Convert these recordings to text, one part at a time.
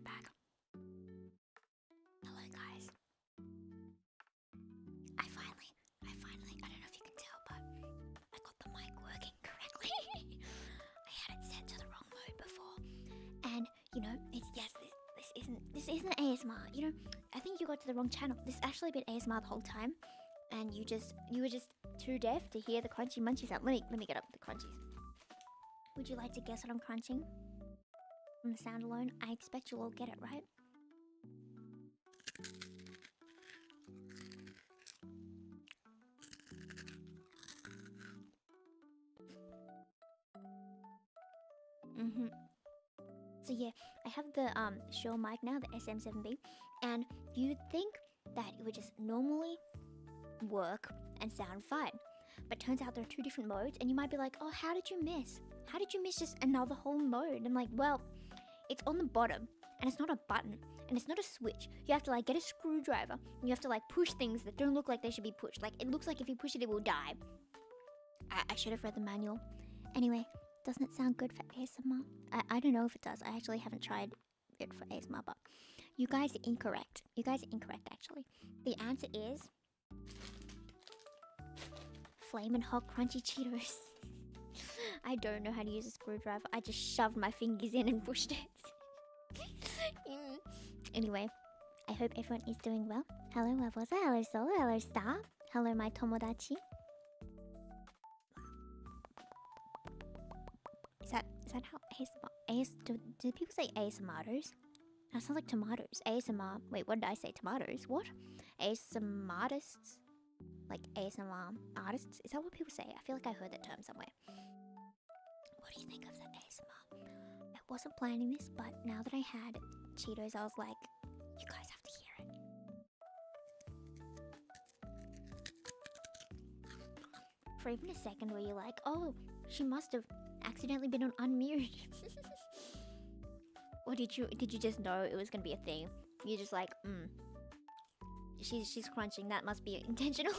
back. Hello guys. I finally, I don't know if you can tell, but I got the mic working correctly. I had it set to the wrong mode before. And, you know, this isn't ASMR, you know? I think you got to the wrong channel. This actually been ASMR the whole time. And you were just too deaf to hear the crunchy munchies out. Let me get up the crunchies. Would you like to guess what I'm crunching? From the sound alone, I expect you'll all get it, right? So yeah, I have the Shure mic now, the SM7B, and you'd think that it would just normally work and sound fine. But turns out there are two different modes, and you might be like, oh, how did you miss? How did you miss just another whole mode? I'm like, well, it's on the bottom, and it's not a button, and it's not a switch. You have to like get a screwdriver, and you have to like push things that don't look like they should be pushed. Like, it looks like if you push it, it will die. I should have read the manual. Anyway, doesn't it sound good for ASMR? I don't know if it does. I actually haven't tried it for ASMR, but you guys are incorrect. You guys are incorrect, actually. The answer is Flamin' Hot Crunchy Cheetos. I don't know how to use a screwdriver. I just shoved my fingers in and pushed it. Anyway, I hope everyone is doing well. Hello, Wabosa. Hello, Solo. Hello, Star. Hello, my Tomodachi. Is that how ASMR... do people say ASMRs? That sounds like tomatoes. ASMR... Wait, what did I say? Tomatoes? What? ASMR artists? Like ASMR artists? Is that what people say? I feel like I heard that term somewhere. What do you think of that ASMR? I wasn't planning this, but now that I had Cheetos, I was like, you guys have to hear it. For even a second where you're like, oh, she must have accidentally been on unmute. Or did you just know it was gonna be a thing? You're just like, she's crunching, that must be intentional.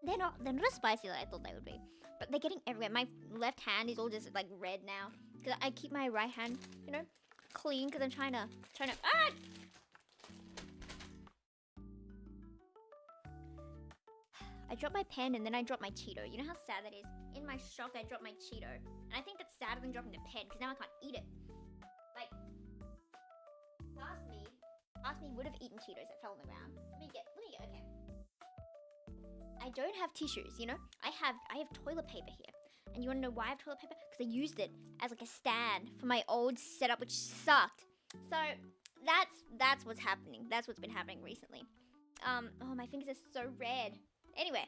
They're not as spicy like I thought they would be. But they're getting everywhere. My left hand is all just like red now. Cause I keep my right hand, you know, clean because I'm trying to I dropped my pen and then I dropped my Cheeto. You know how sad that is? In my shock, I dropped my Cheeto. And I think that's sadder than dropping the pen because now I can't eat it. Like, past me would have eaten Cheetos that fell on the ground. Let me get, okay. I don't have tissues, you know? I have toilet paper here. And you wanna know why I have toilet paper? Because I used it as like a stand for my old setup, which sucked. So, that's what's happening. That's what's been happening recently. Oh, my fingers are so red. Anyway.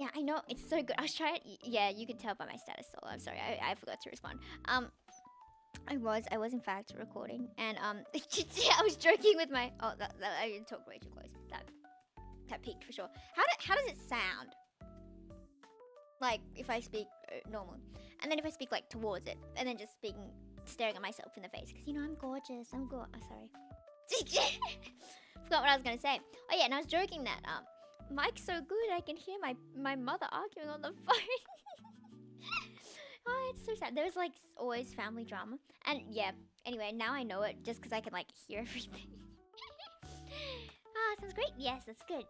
Yeah, I know, it's so good. I was trying, yeah, you can tell by my status Solo. I'm sorry, I forgot to respond. I was in fact recording, and I was joking with my, I didn't talk way too close. That peaked for sure. How does it sound? Like, if I speak normal, and then if I speak like towards it, and then just staring at myself in the face, because you know I'm gorgeous, oh sorry. Forgot what I was gonna say. Oh yeah, and I was joking that mic's so good I can hear my mother arguing on the phone. Oh, it's so sad. There's like always family drama, and yeah. Anyway, now I know it just because I can like hear everything. Sounds great. Yes, that's good.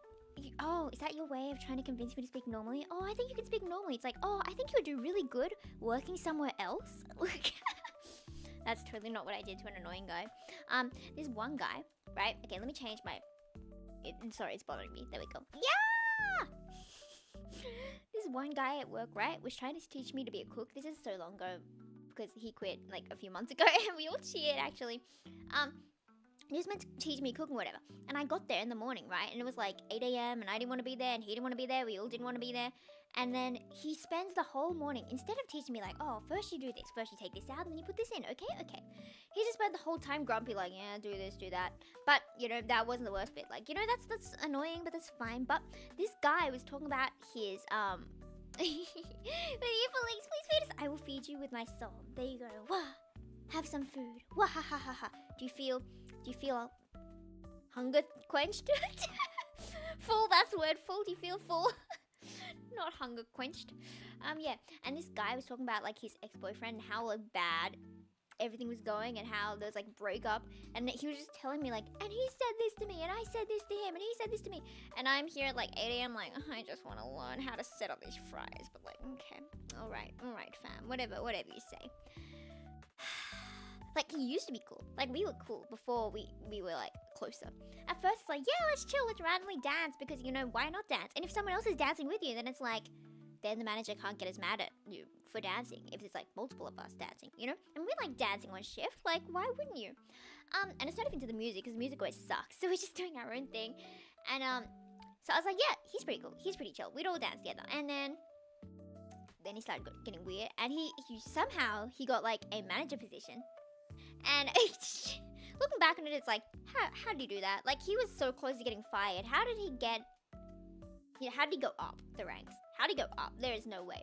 Oh, is that your way of trying to convince me to speak normally? Oh, I think you can speak normally. It's like, oh, I think you would do really good working somewhere else. That's totally not what I did to an annoying guy. There's one guy, right? Okay, let me change my... sorry, it's bothering me. There we go. Yeah! This one guy at work, right, was trying to teach me to be a cook. This is so long ago because he quit like a few months ago and we all cheered actually. He was meant to teach me cooking, whatever. And I got there in the morning, right? And it was like 8 AM and I didn't want to be there and he didn't want to be there. We all didn't want to be there. And then he spends the whole morning, instead of teaching me like, oh, first you do this, first you take this out, and then you put this in, okay. He just spent the whole time grumpy like, yeah, do this, do that. But, you know, that wasn't the worst bit. Like, you know, that's annoying, but that's fine. But this guy was talking about his, but you please feed us. I will feed you with my soul. There you go. Wah! Have some food. Wah ha ha ha ha. Do you feel hunger quenched? Full, that's the word, full. Do you feel full? Not hunger quenched. Yeah. And this guy was talking about like his ex-boyfriend and how like bad everything was going and how there was like breakup, and he was just telling me like, and he said this to me, and I said this to him, and he said this to me, and I'm here at like 8 a.m. like, I just want to learn how to set up these fries, but like, okay, all right, fam, whatever you say. Like, he used to be cool. Like, we were cool before we were, like, closer. At first, it's like, yeah, let's chill, let's randomly dance, because, you know, why not dance? And if someone else is dancing with you, then it's like, then the manager can't get as mad at you for dancing, if it's, like, multiple of us dancing, you know? And we like dancing on shift, like, why wouldn't you? And it's not even to the music, because music always sucks, so we're just doing our own thing. And, so I was like, yeah, he's pretty cool, he's pretty chill, we'd all dance together. And then he started getting weird, and he somehow, he got, like, a manager position. And looking back on it, it's like, how did he do that? Like, he was so close to getting fired. How did he get, you know, how did he go up the ranks? How did he go up? There is no way.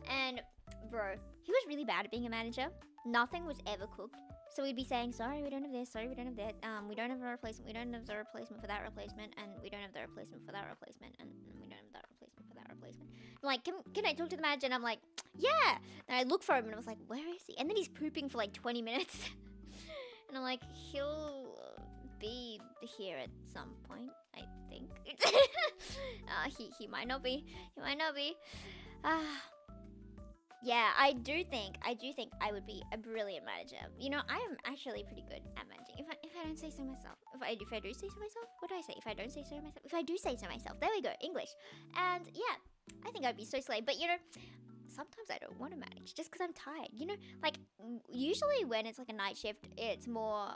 And, bro, he was really bad at being a manager. Nothing was ever cooked. So we'd be saying, sorry, we don't have this, sorry, we don't have that. We don't have a replacement, we don't have the replacement for that replacement, and we don't have the replacement for that replacement, and we don't have that replacement for that replacement. I'm like, can I talk to the manager? And I'm like, yeah! And I look for him, and I was like, where is he? And then he's pooping for like 20 minutes. And I'm like, he'll be here at some point, I think. He might not be. He might not be. Yeah, I do think I would be a brilliant manager. You know, I am actually pretty good at managing. If I don't say so myself. If I do say so myself, what do I say? If I don't say so myself, if I do say so myself, there we go, English. And yeah, I think I'd be so slay. But you know, sometimes I don't want to manage just because I'm tired. You know, like usually when it's like a night shift, it's more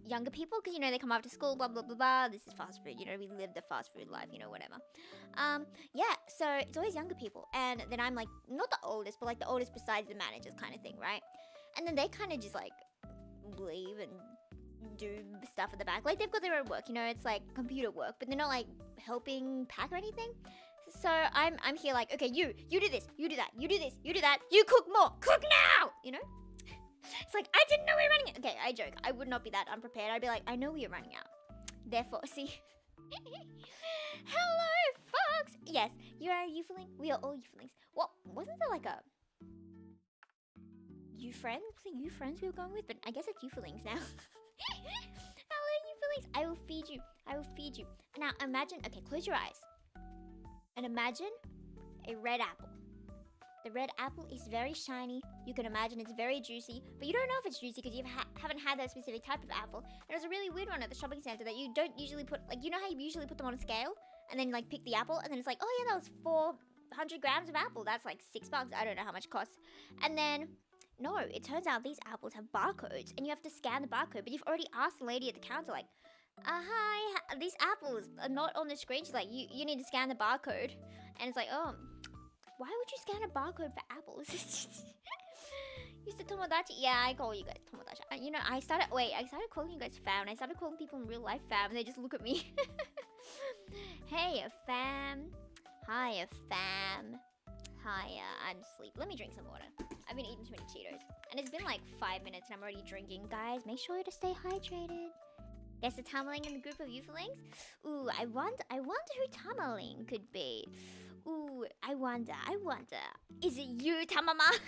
younger people because, you know, they come after school, blah blah blah blah. This is fast food, you know, we live the fast food life, you know, whatever. Yeah, so it's always younger people, and then I'm like not the oldest, but like the oldest besides the managers kind of thing, right? And then they kind of just like leave and do stuff at the back, like they've got their own work, you know, it's like computer work, but they're not like helping pack or anything. So I'm here like, okay, you do this, you do that, you do this, you do that, you cook more, cook now, you know. It's like, I didn't know we were running out. Okay, I joke. I would not be that unprepared. I'd be like, I know we are running out. Therefore, see. Hello, folks. Yes, you are a Yufuling. We are all Yufulings. What? Wasn't there like a you friends? Was it you friends we were going with? But I guess it's Yufulings now. Hello, Yufulings. I will feed you. I will feed you. Now, imagine. Okay, close your eyes. And imagine a red apple. The red apple is very shiny. You can imagine it's very juicy, but you don't know if it's juicy because you haven't had that specific type of apple. And there's a really weird one at the shopping center that you don't usually put, like, you know how you usually put them on a scale and then like pick the apple and then it's like, oh yeah, that was 400 grams of apple. That's like $6. I don't know how much it costs. And then, no, it turns out these apples have barcodes and you have to scan the barcode, but you've already asked the lady at the counter like, hi, these apples are not on the screen. She's like, you need to scan the barcode. And it's like, oh, why would you scan a barcode for apples? You said tomodachi. Yeah, I call you guys tomodachi. You know, I started calling you guys fam. And I started calling people in real life fam. And they just look at me. Hey, fam. Hiya, fam. Hiya, I'm asleep. Let me drink some water. I've been eating too many Cheetos. And it's been like 5 minutes and I'm already drinking. Guys, make sure to stay hydrated. There's a Tamaling in the group of Yufulings. Ooh, I wonder who Tamaling could be. Ooh, I wonder. Is it you, Tamama?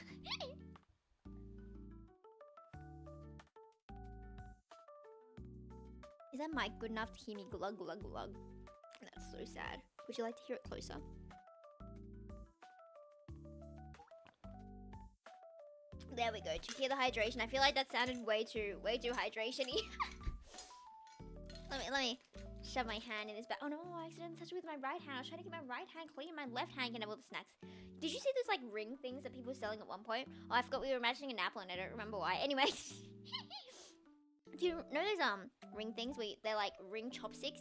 Is that mic good enough to hear me glug glug glug? That's so sad. Would you like to hear it closer? There we go. To hear the hydration. I feel like that sounded way too hydration-y. Let me shove my hand in this bag. Oh no, I accidentally touched it with my right hand. I was trying to get my right hand clean. My left hand can have all the snacks. Did you see those like ring things that people were selling at one point? Oh, I forgot we were imagining an apple and I don't remember why. Anyway. Do you know those ring things where they're like ring chopsticks?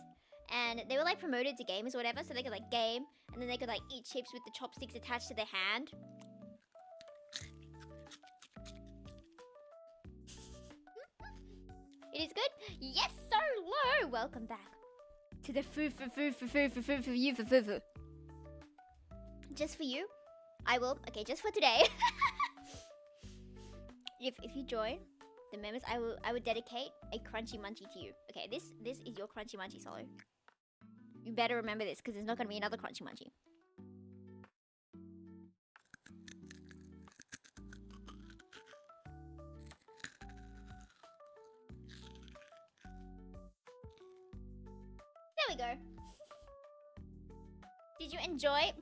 And they were like promoted to gamers or whatever, so they could like game and then they could like eat chips with the chopsticks attached to their hand. It is good? Yes, sir, low! Welcome back to the foo. Just for you, I will, okay, just for today. if you join the members, I would dedicate a crunchy munchy to you. Okay, this is your crunchy munchy solo. You better remember this, because there's not going to be another crunchy munchy. we go. Did you enjoy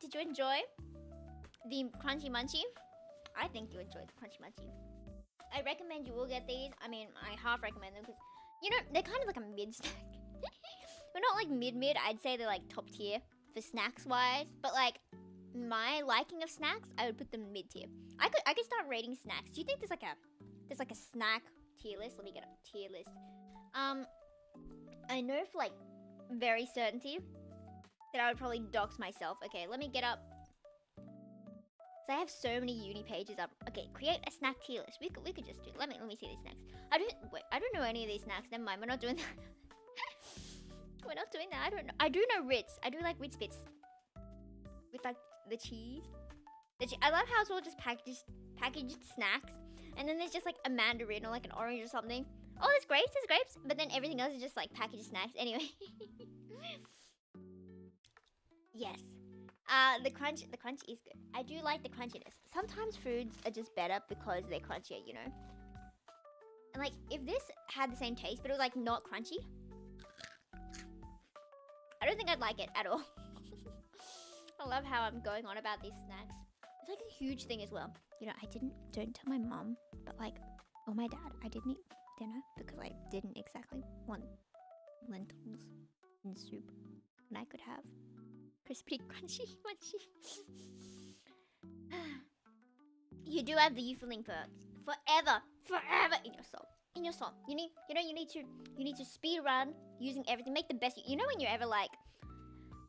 the crunchy munchy? I think you enjoyed the crunchy munchy. I recommend you will get these. I mean, I half recommend them because, you know, they're kind of like a mid snack. But not like mid. I'd say they're like top tier for snacks wise. But like my liking of snacks, I would put them mid tier. I could start rating snacks. Do you think there's like a snack tier list? Let me get a tier list. I know for like very certainty that I would probably dox myself. Okay, let me get up. So I have so many uni pages up. Okay, create a snack tier list. We could just do. Let me see these snacks. I don't know any of these snacks. Never mind. We're not doing that. We're not doing that. I don't know. I do know Ritz. I do like Ritz bits with like the cheese. I love how it's all just packaged snacks, and then there's just like a mandarin or like an orange or something. Oh, there's grapes, but then everything else is just like packaged snacks. Anyway. Yes. The crunch is good. I do like the crunchiness. Sometimes foods are just better because they're crunchier, you know? And like, if this had the same taste, but it was like not crunchy, I don't think I'd like it at all. I love how I'm going on about these snacks. It's like a huge thing as well. You know, don't tell my mom, but like, or my dad, I didn't eat dinner because I didn't exactly want lentils in soup. And I could have crispy, crunchy, munchy. You do have the Yufu link forever in your soul. In your soul. You need to speed run using everything. Make the best. You know when you're ever like,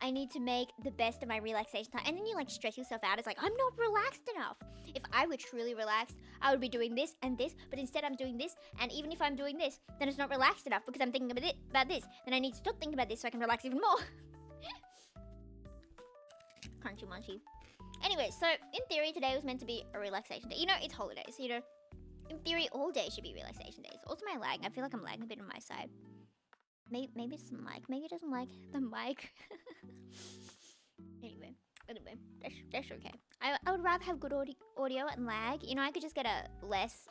I need to make the best of my relaxation time, and then you like stress yourself out. It's like, I'm not relaxed enough. If I were truly relaxed, I would be doing this and this, but instead I'm doing this, and even if I'm doing this, then it's not relaxed enough because I'm thinking about this. Then I need to stop thinking about this so I can relax even more. Crunchy munchy. Anyway, so in theory today was meant to be a relaxation day. You know, it's holidays, so, you know, in theory all days should be relaxation days. Also my lag, I feel like I'm lagging a bit on my side. Maybe it's the mic. Maybe it doesn't like the mic. Anyway, that's okay. I would rather have good audio and lag. You know, I could just get a less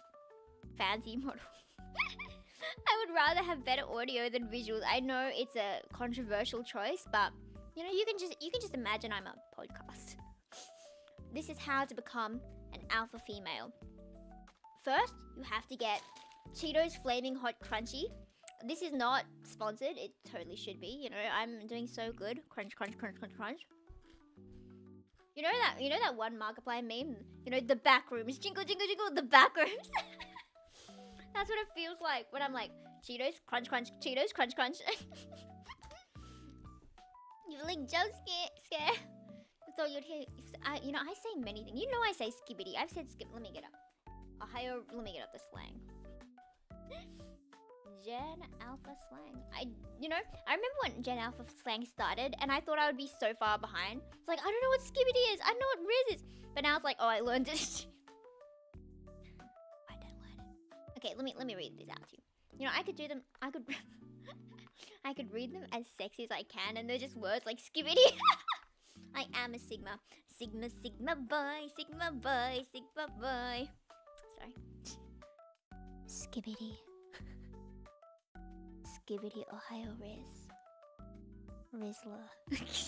fancy model. I would rather have better audio than visuals. I know it's a controversial choice, but you know, you can just imagine I'm a podcast. This is how to become an alpha female. First, you have to get Cheetos Flaming Hot Crunchy. This is not sponsored. It totally should be. You know, I'm doing so good. Crunch, crunch, crunch, crunch, crunch. You know that one Markiplier meme? You know, the back rooms. Jingle, jingle, jingle, the back rooms. That's what it feels like when I'm like, Cheetos, crunch, crunch, Cheetos, crunch, crunch. You're like, jump scare. I thought you'd hear, you know, I say many things. You know I say skibbity. I've said skip. Let me get up. Ohio, let me get up the slang. Gen Alpha slang. I remember when Gen Alpha slang started, and I thought I would be so far behind. It's like, I don't know what skibbity is. I know what Riz is. But now it's like, oh, I learned it. I don't learn it. Okay, let me read these out to you. You know, I could do them. I could read them as sexy as I can, and they're just words like skibbity. I am a Sigma. Sigma, Sigma boy, Sigma boy, Sigma boy. Sorry. Skibbity. Skibbity Ohio Rizzler. It's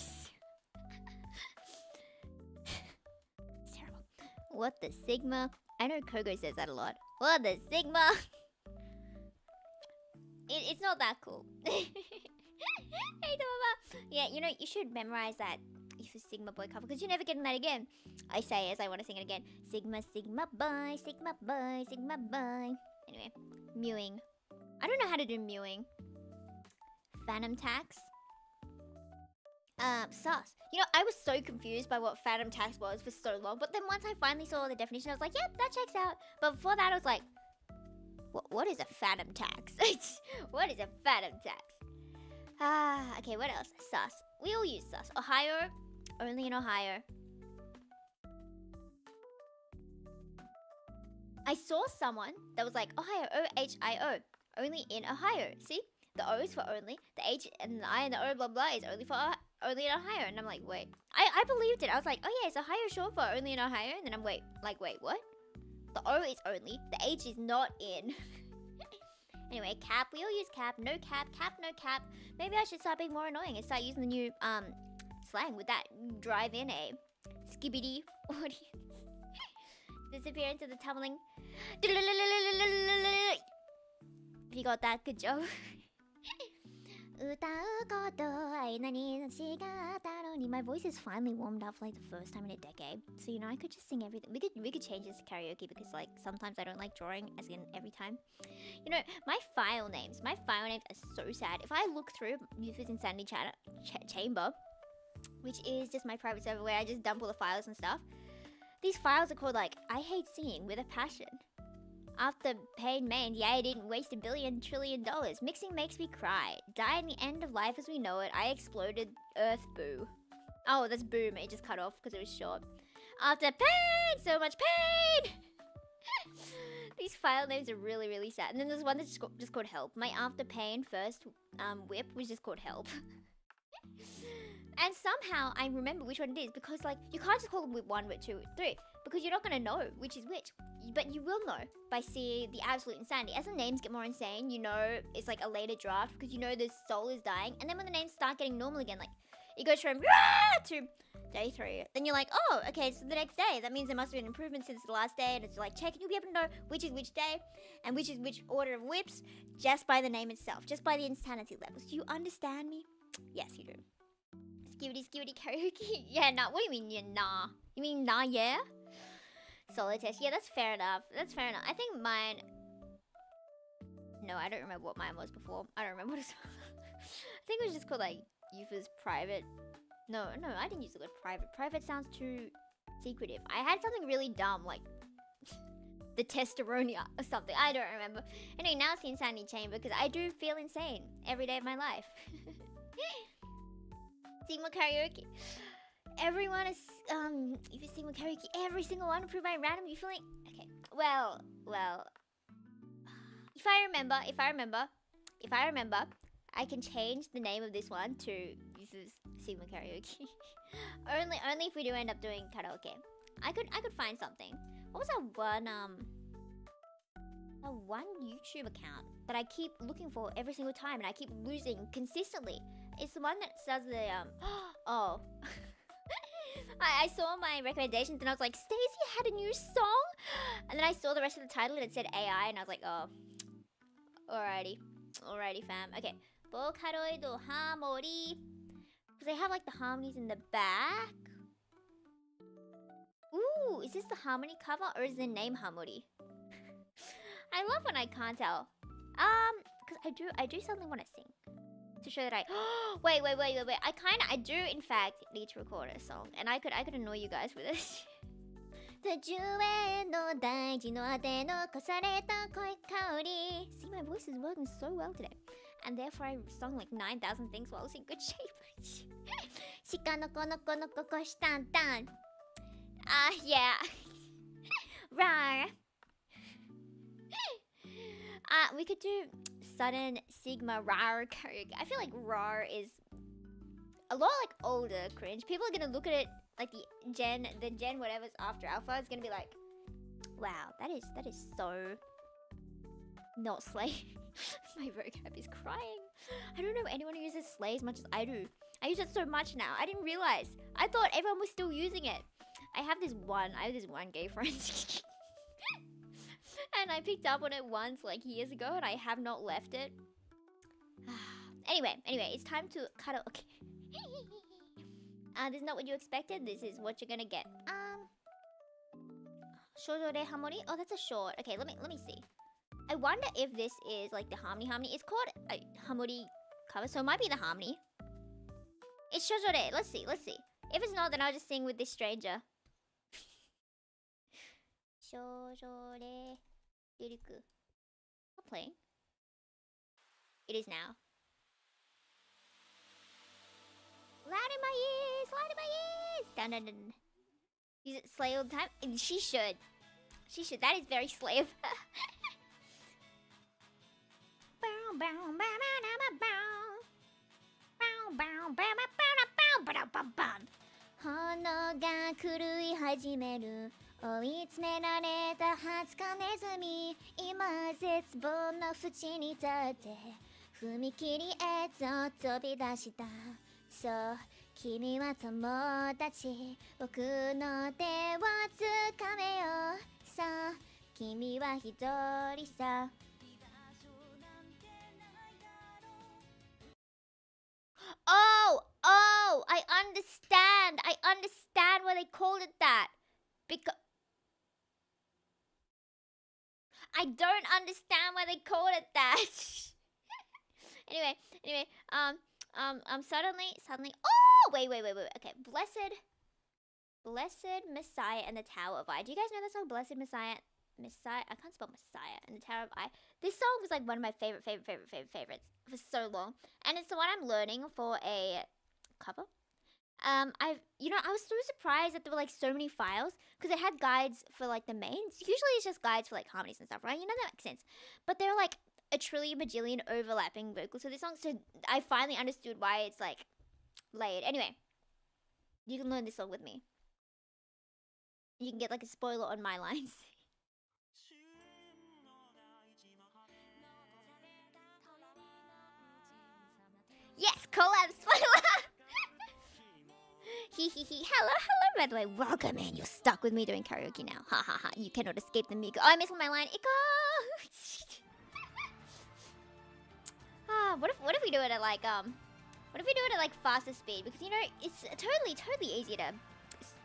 terrible. What the Sigma? I know Kogo says that a lot. What the Sigma? It's not that cool. Hey, Mama. Yeah, you know, you should memorize that if a Sigma boy cover, because you're never getting that again. I say as I want to sing it again. Sigma, Sigma boy, Sigma boy, Sigma boy. Anyway, mewing. I don't know how to do mewing. Phantom tax. Sus. You know, I was so confused by what phantom tax was for so long, but then once I finally saw the definition, I was like, yep, that checks out. But before that, I was like, what is a phantom tax? What is a phantom tax? Okay, what else? Sus. We all use sus. Ohio, only in Ohio. I saw someone that was like, Ohio, O-H-I-O, only in Ohio. See? The O is for only, the H and the I and the O blah blah is only for only in Ohio. And I'm like, wait. I believed it. I was like, oh yeah, it's Ohio short for only in Ohio. And then wait, what? The O is only, the H is not in. Anyway, cap. We all use cap. No cap. Cap, no cap. Maybe I should start being more annoying and start using the new slang. Would that drive in a skibbity audience? Disappear into the tumbling. If you got that, good job. My voice is finally warmed up for like the first time in a decade. So you know, I could just sing everything. We could change this to karaoke because like sometimes I don't like drawing, as in every time. You know, my file names are so sad. If I look through Yufu's Insanity Chamber, which is just my private server where I just dump all the files and stuff. These files are called like I hate singing with a passion. After pain main, yeah, I didn't waste $1 billion trillion. Mixing makes me cry. Die in the end of life as we know it. I exploded. Earth boo. Oh, that's boom. It just cut off because it was short. After pain, so much pain. These file names are really, really sad. And then there's one that's just called help. My after pain first whip was just called help. And somehow I remember which one it is because like you can't just call them whip 1, whip 2, whip 3 because you're not gonna know which is which. But you will know by seeing the absolute insanity. As the names get more insane, you know it's like a later draft because you know the soul is dying. And then when the names start getting normal again, like it goes from to day 3. Then you're like, oh, okay, so the next day. That means there must have been improvement since the last day. And it's like, check, and you'll be able to know which is which day and which is which order of whips just by the name itself, just by the insanity levels. Do you understand me? Yes, you do. Skibidi karaoke. Yeah, nah. What do you mean, yeah, nah? You mean nah, yeah? Solo test. Yeah, that's fair enough. That's fair enough. I think mine... No, I don't remember what mine was before. I don't remember what it was. I think it was just called, like, Yufu's private. No, I didn't use the word private. Private sounds too secretive. I had something really dumb, like... the Testaronia or something. I don't remember. Anyway, now it's the Insanity Chamber because I do feel insane every day of my life. Sigma karaoke. Everyone is if you Sigma karaoke, every single one approved by random. You feeling okay? Well. If I remember, I can change the name of this one to Yufu's Sigma karaoke. only if we do end up doing karaoke. I could find something. What was that one YouTube account that I keep looking for every single time and I keep losing consistently? It's the one that does the oh. I saw my recommendations and I was like, Stacey had a new song? And then I saw the rest of the title and it said AI and I was like, oh. Alrighty fam. Okay. Vocaloid harmony. Because they have like the harmonies in the back. Ooh, is this the harmony cover or is the name harmony? I love when I can't tell. Because I do suddenly want to sing. To show that I wait. I do in fact need to record a song. And I could annoy you guys with this. See, my voice is working so well today. And therefore I sung like 9,000 things while I was in good shape. Yeah. Rawr. We could do sudden Sigma Rawr karaoke. I feel like Rawr is a lot like older cringe. People are gonna look at it like the gen whatever's after alpha is gonna be like, wow, that is so not slay. My vocab is crying. I don't know anyone who uses slay as much as I do. I use it so much now. I didn't realize. I thought everyone was still using it. I have this one gay friend. And I picked up on it once, like years ago, and I have not left it. Anyway, it's time to cut it. Okay. This is not what you expected. This is what you're gonna get. Shoujo de harmony. Oh, that's a short. Okay, let me see. I wonder if this is like the harmony. It's called a harmony cover, so it might be the harmony. It's shoujo de. Let's see. If it's not, then I'll just sing with this stranger. Shoujo de. Not playing. It is now. Loud in my ears! Dun dun dun. Use it slay all the time? And she should. That is very slave. 絶望の淵に立って踏切へと飛び出した。そう君は友達、僕の手を掴めよ。さあ君は一人さ。Oh, I understand. I understand why they called it that. Because I don't understand why they called it that. anyway, suddenly. Oh, wait. Okay, Blessed Messiah and the Tower of I. Do you guys know that song, Blessed Messiah? I can't spell Messiah and the Tower of I. This song was like one of my favorites for so long, and it's the one I'm learning for a cover. I was so surprised that there were like so many files because it had guides for like the mains. Usually it's just guides for like harmonies and stuff, right? You know, that makes sense. But there are like a trillion bajillion overlapping vocals for this song, so I finally understood why it's like layered. Anyway, you can learn this song with me. You can get like a spoiler on my lines. Yes, collab spoiler. Hello, by the way, welcome in. You're stuck with me doing karaoke now. Ha ha ha, you cannot escape the Miko. Oh, I missed my line. Iko! What if we do it at like, faster speed? Because, you know, it's totally easier to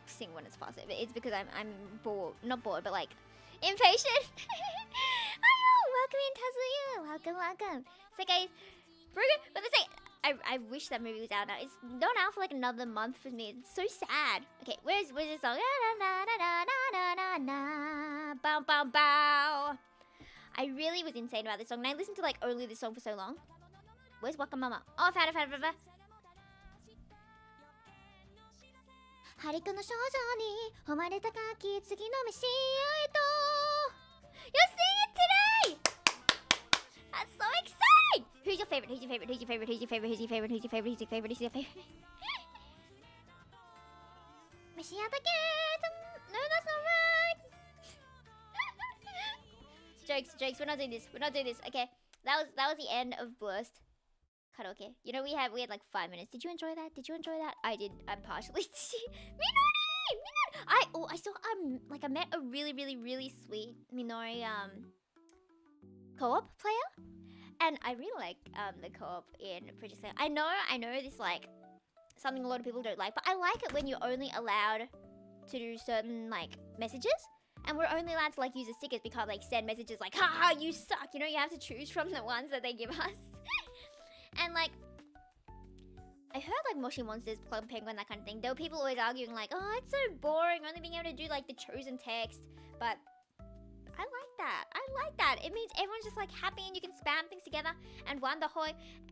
sing when it's faster. It's because I'm bored. Not bored, but like, impatient. Hello, welcome in, Tazuya. Welcome. So guys, but let's say, I wish that movie was out now. It's not out for like another month for me. It's so sad. Okay, where's this song? Bow bow bow. I really was insane about this song, and I listened to like only this song for so long. Where's Waka Mama? Oh, I found it. Hariko no shoujo ni homareta ka kitsugi no meshi to. You're seeing it today! That's so exciting! Who's your favorite? No, that's not right! Jokes, we're not doing this. Okay, that was the end of Burst karaoke. You know, we had like 5 minutes. Did you enjoy that? I did. I'm partially. Minori! I met a really sweet Minori co-op player, and I really like the co-op in Project Slayer. I know this like something a lot of people don't like, but I like it when you're only allowed to do certain like messages, and we're only allowed to like use the stickers. We can't like send messages like "ha, you suck." You know, you have to choose from the ones that they give us. And like, I heard like Moshi Monsters, Club Penguin, that kind of thing. There were people always arguing like, "Oh, it's so boring, only being able to do like the chosen text." But I like that. It means everyone's just like happy and you can spam things together. And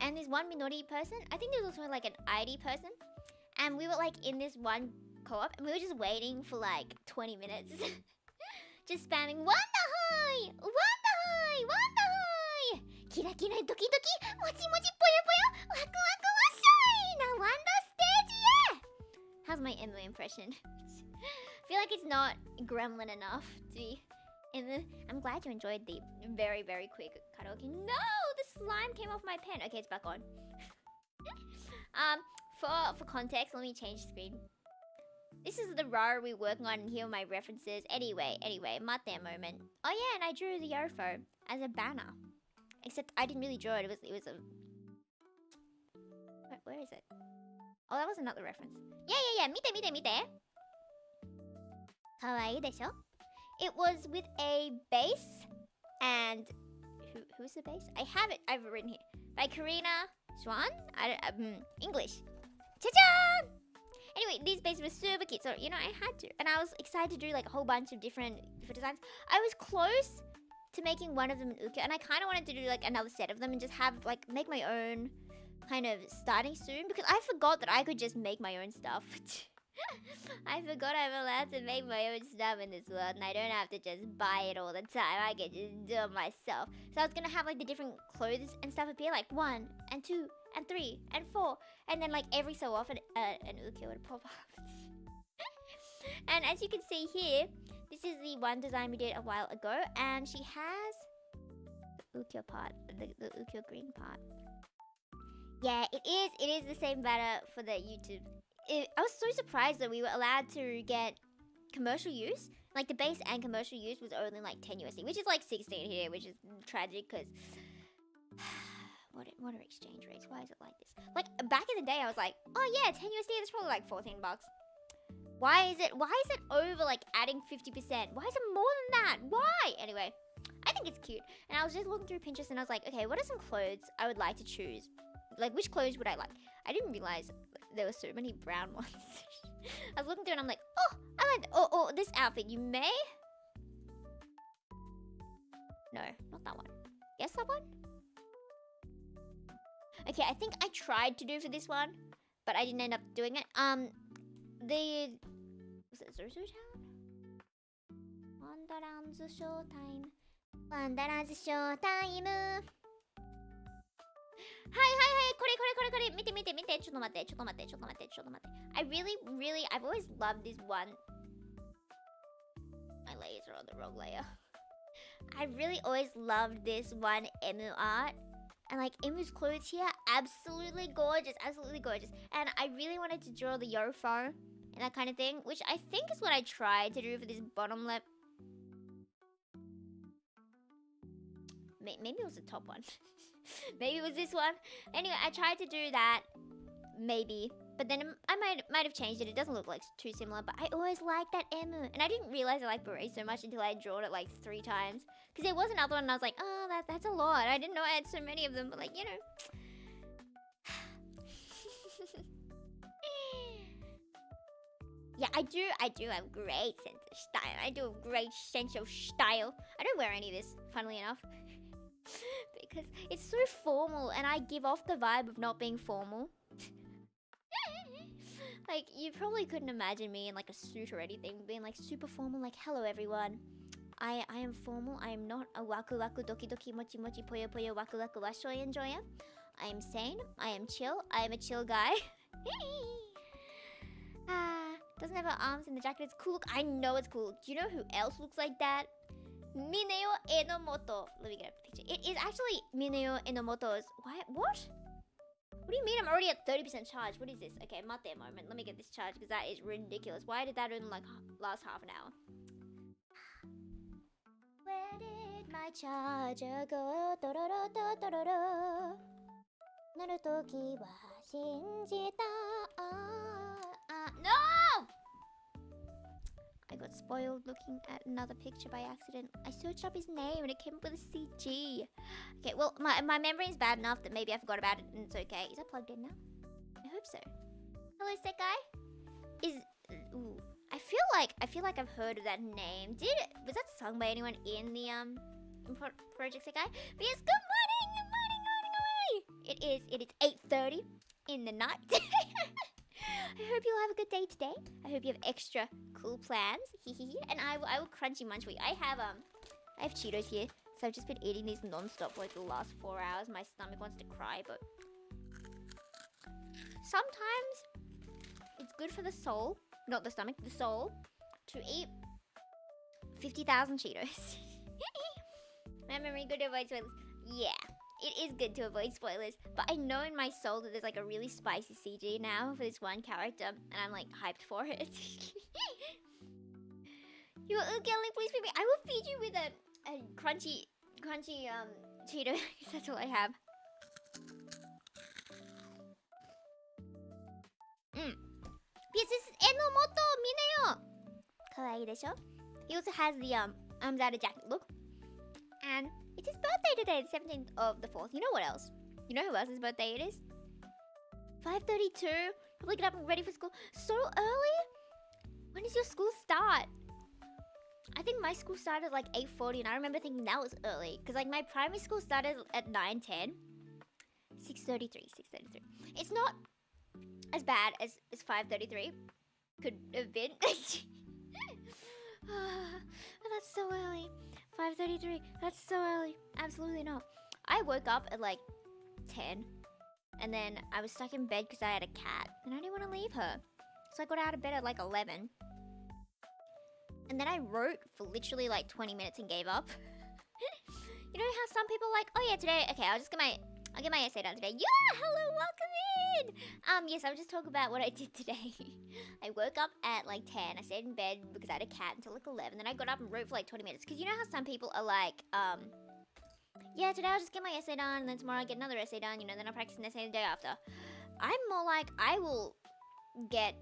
and there's one Minori person. I think there was also like an ID person. And we were like in this one co-op and we were just waiting for like 20 minutes. Just spamming Wandahoi! Kira kira doki doki! Mochi mochi poyo poyo! Waku waku washoi! Na LemonStxDesign, yeah! How's my Emily impression? I feel like it's not gremlin enough to be in the... I'm glad you enjoyed the very quick karaoke. No! The slime came off my pen. Okay, it's back on. For context, let me change screen. This is the Rawr we're working on, and here are my references. Anyway, mate moment. Oh yeah, and I drew the Yofo as a banner. Except I didn't really draw it. It was a... Where is it? Oh, that was another reference. Yeah. Mite. Kawaii desho? It was with a base and... Who's the base? I have it. I've written here. By Karina Schwan? English. Cha-chan! Anyway, these bases were super cute, so, you know, I had to. And I was excited to do, like, a whole bunch of different designs. I was close to making one of them an uke, and I kind of wanted to do, like, another set of them and just have, like, make my own kind of starting soon. Because I forgot that I could just make my own stuff. I forgot I'm allowed to make my own stuff in this world, and I don't have to just buy it all the time. I can just do it myself. So I was gonna have, like, the different clothes and stuff appear, like 1 and 2 and 3 and 4, and then like every so often an uke would pop up. And as you can see here, this is the one design we did a while ago, and she has ukyo part, the ukyo green part. Yeah, it is the same banner for the YouTube. I was so surprised that we were allowed to get commercial use. Like the base and commercial use was only like 10 USD, which is like 16 here, which is tragic because what are exchange rates? Why is it like this? Like back in the day, I was like, oh yeah, 10 USD. That's probably like 14 bucks. Why is it over like adding 50%? Why is it more than that? Why? Anyway, I think it's cute. And I was just looking through Pinterest and I was like, okay, what are some clothes I would like to choose? Like which clothes would I like? I didn't realize there were so many brown ones. I was looking through and I'm like, oh, I like, oh, this outfit. You may? No, not that one. Yes, that one? Okay, I think I tried to do for this one, but I didn't end up doing it. Was it Zuzu Town? Wandaran's showtime. Wandaran's showtime. Hi, kore. 見て。ちょっと待って。I've always loved this one. My layers are on the wrong layer. I really always loved this one Emu art. And like Emu's clothes here, absolutely gorgeous. And I really wanted to draw the Yufu and that kind of thing, which I think is what I tried to do for this bottom lip. Maybe it was the top one. Maybe it was this one. Anyway, I tried to do that. Maybe. But then I might have changed it. It doesn't look like too similar. But I always liked that Emu. And I didn't realize I liked Beret so much until I had drawn it like 3 times. Because there was another one and I was like, oh, that's a lot. I didn't know I had so many of them. But like, you know. Yeah, I do have great sense of style. I do have great sense of style. I don't wear any of this, funnily enough. Because it's so formal and I give off the vibe of not being formal. Like, you probably couldn't imagine me in like a suit or anything, being like super formal, like, hello everyone. I am formal. I am not a waku waku doki doki mochi mochi poyo poyo waku waku washoi enjoyer. I am sane. I am chill. I am a chill guy. Doesn't have her arms in the jacket. It's cool. Look, I know it's cool. Do you know who else looks like that? Mineo Enomoto. Let me get a picture. It is actually Mineo Enomoto's. What? What do you mean I'm already at 30% charge? What is this? Okay, mate a moment. Let me get this charge because that is ridiculous. Why did that only like last half an hour? Where did my charger go? Narutoki wa shinjita. No! I got spoiled looking at another picture by accident. I searched up his name and it came up with a CG. Okay, well, my memory is bad enough that maybe I forgot about it and it's okay. Is that plugged in now? I hope so. Hello, Sekai? Ooh. I feel like I've heard of that name. Was that sung by anyone in the Project Sekai? But yes, good morning. It is 8:30 in the night. I hope you'll have a good day today. I hope you have extra cool plans. And I will crunchy munch for you. I have Cheetos here, so I've just been eating these non-stop for like the last 4 hours. My stomach wants to cry, but sometimes it's good for the soul, not the stomach, the soul, to eat 50,000 Cheetos. My memory good to avoid spoilers. Yeah. It is good to avoid spoilers, but I know in my soul that there's like a really spicy CG now for this one character, and I'm like hyped for it. You Ukelly, please feed me. I will feed you with a crunchy Cheeto, because that's all I have. Yes, this is Enomoto Mineo. Kawaii desho? He also has the arms out of jacket look. And it's his birthday today, the 17th of the 4th. You know what else? You know who else's birthday it is? 5:32. Probably get up and ready for school. So early? When does your school start? I think my school started at like 8:40 and I remember thinking that was early. Because like my primary school started at 9:10. 6:33. It's not as bad as 5:33 could have been. Oh, that's so early. 5:33. That's so early. Absolutely not. I woke up at like 10. And then I was stuck in bed because I had a cat. And I didn't want to leave her. So I got out of bed at like 11. And then I wrote for literally like 20 minutes and gave up. You know how some people are like, oh yeah, today, okay, I'll get my essay done today. Yeah, hello, welcome in. Yes, I'll just talk about what I did today. I woke up at like 10. I stayed in bed because I had a cat until like 11. Then I got up and wrote for like 20 minutes. Because you know how some people are like, yeah, today I'll just get my essay done, and then tomorrow I'll get another essay done, you know, then I'll practice an essay the day after. I'm more like, I will get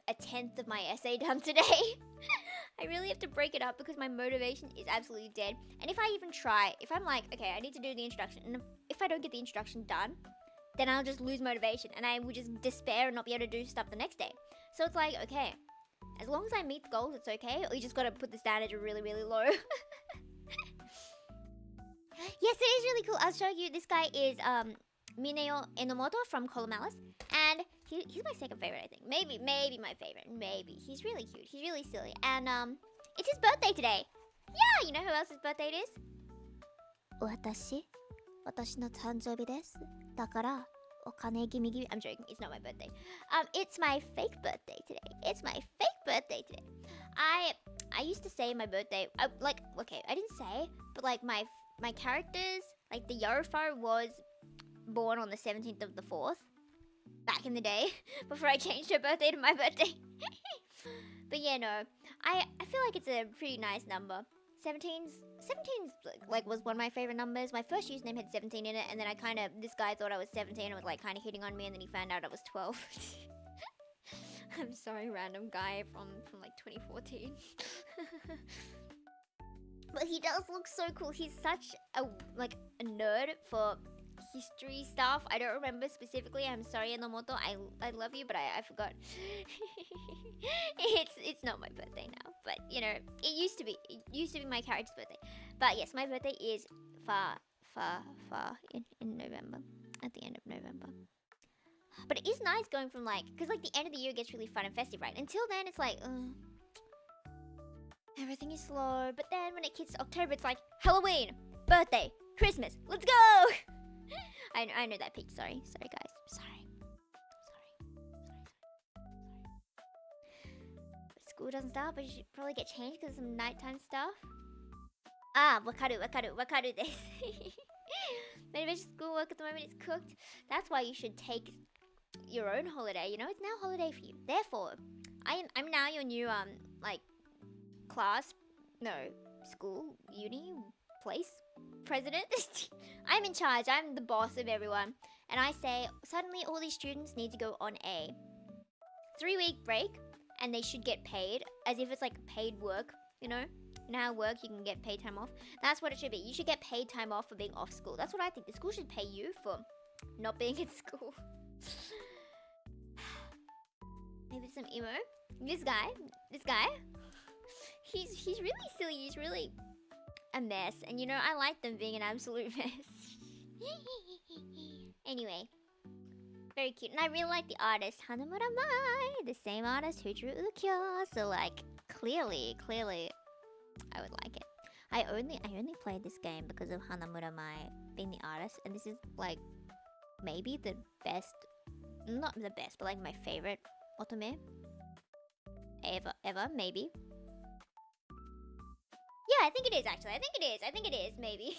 a 10th of my essay done today. I really have to break it up because my motivation is absolutely dead. And if I even try, if I'm like, okay, I need to do the introduction, and if I don't get the introduction done, then I'll just lose motivation, and I will just despair and not be able to do stuff the next day. So it's like, okay, as long as I meet the goals, it's okay, or you just gotta put the standard really, really low. Yes, it is really cool. I'll show you. This guy is Mineo Enomoto from Colomalis, and he's my second favorite, I think. Maybe my favorite. Maybe. He's really cute. He's really silly. And it's his birthday today. Yeah, you know who else's birthday it is? 私の誕生日です。だからお金ギミギミ. I'm joking. It's not my birthday. It's my fake birthday today. It's my fake birthday today. I used to say my birthday. Like, okay, I didn't say, but like my characters, like the Yorofar was born on the 17th of the 4th. Back in the day, before I changed her birthday to my birthday. But yeah, no, I feel like it's a pretty nice number. 17's like was one of my favorite numbers. My first username had 17 in it, and then this guy thought I was 17 and was like kind of hitting on me, and then he found out I was 12. I'm sorry, random guy from like 2014. But he does look so cool. He's such a nerd for history stuff. I don't remember specifically. I'm sorry, Enomoto. I love you, but I forgot. It's not my birthday now, but you know, it used to be my character's birthday. But yes, my birthday is far in November, at the end of November. But it is nice going from like, because like the end of the year gets really fun and festive, right? Until then, it's like, everything is slow. But then when it hits October, it's like Halloween, birthday, Christmas. Let's go! I know that peak. Sorry guys. Sorry. But school doesn't start, but you should probably get changed because of some nighttime stuff. Wakaru desu. Motivation schoolwork at the moment is cooked. That's why you should take your own holiday. You know, it's now holiday for you. Therefore, I'm now your new class, no, school, uni, place, president. I'm in charge. I'm the boss of everyone. And I say, suddenly all these students need to go on a 3-week break, and they should get paid, as if it's like paid work, you know? You know how work, you can get paid time off? That's what it should be. You should get paid time off for being off school. That's what I think. The school should pay you for not being in school. Maybe some emo. This guy, he's really silly. He's really a mess, and you know, I like them being an absolute mess. Anyway, very cute, and I really like the artist Hanamura Mai, the same artist who drew Ukyo. So like, clearly, I would like it. I only played this game because of Hanamura Mai being the artist, and this is like maybe the best, not the best, but like my favorite otome ever, maybe. Yeah, I think it is actually. I think it is, maybe.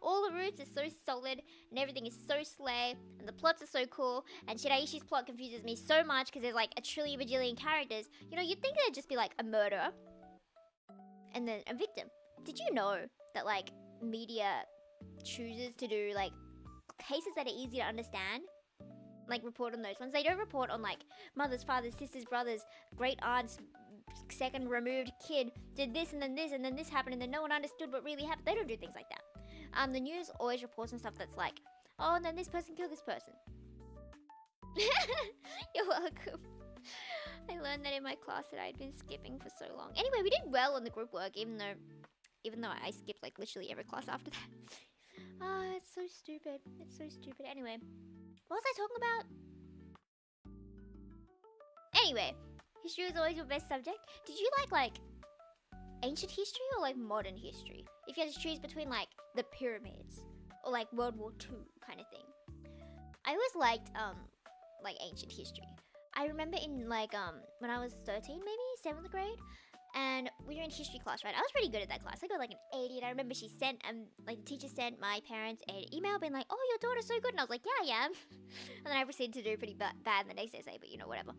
All the roots are so solid, and everything is so slay, and the plots are so cool, and Shiraishi's plot confuses me so much because there's like a trillion bajillion characters. You know, you'd think there'd just be like a murderer, and then a victim. Did you know that like media chooses to do like cases that are easy to understand? Like report on those ones. They don't report on like mothers, fathers, sisters, brothers, great aunts, second removed kid did this and then this happened and then no one understood what really happened. They don't do things like that. The news always reports on stuff that's like, oh, and then this person killed this person. You're welcome. I learned that in my class that I'd been skipping for so long. Anyway, we did well on the group work, even though I skipped like literally every class after that. It's so stupid. It's so stupid. Anyway, what was I talking about? Anyway, history was always your best subject. Did you like ancient history or like modern history? If you had to choose between like the pyramids or like World War II kind of thing. I always liked like ancient history. I remember in like when I was 13, maybe 7th grade, And we were in history class, right? I was pretty good at that class. I got like an 80, and I remember she sent like the teacher sent my parents an email being like, "Oh, your daughter's so good," and I was like, "Yeah, I am." And then I proceeded to do pretty bad in the next essay, but you know, whatever.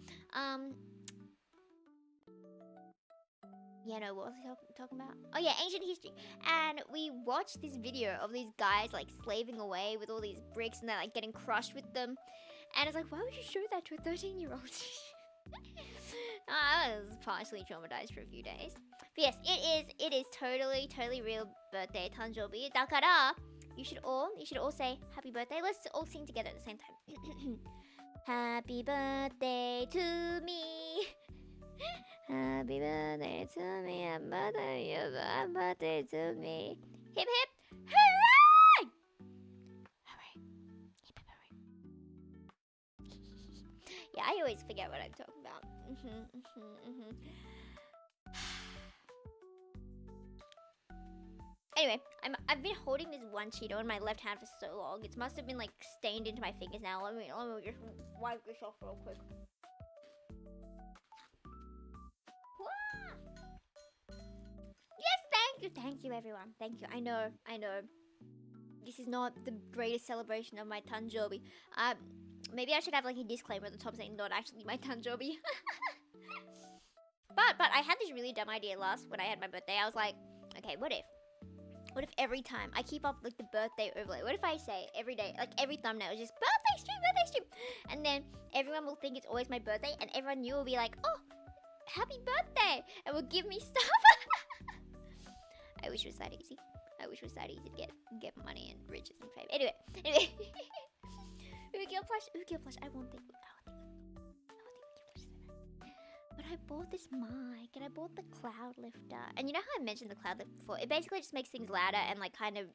Yeah, no, what was I talking about? Oh yeah, ancient history. And we watched this video of these guys like slaving away with all these bricks, and they're like getting crushed with them. And it's like, why would you show that to a 13-year-old? I was partially traumatized for a few days. But yes, it is totally real birthday, tanjobi. Dakara, you should all say happy birthday. Let's all sing together at the same time. Happy birthday to me. Happy birthday to me. Happy birthday to me. Hip hip hooray! Hooray. Hip hip hooray. Yeah, I always forget what I'm talking about. Anyway, I've been holding this one Cheeto in my left hand for so long. It must have been like stained into my fingers now. Let me just wipe this off real quick. Yes, thank you everyone. Thank you. I know. This is not the greatest celebration of my tanjobi. Maybe I should have like a disclaimer at the top saying not actually my tanjobi. But I had this really dumb idea when I had my birthday. I was like, okay, what if every time I keep up like the birthday overlay? What if I say every day, like every thumbnail is just birthday stream, and then everyone will think it's always my birthday, and everyone new will be like, oh, happy birthday, and will give me stuff. I wish it was that easy. I wish it was that easy to get money and riches and fame. Anyway. Ukyo plush. I won't think Ukyo plush. But I bought this mic and I bought the cloud lifter. And you know how I mentioned the cloud lifter before? It basically just makes things louder and like kind of...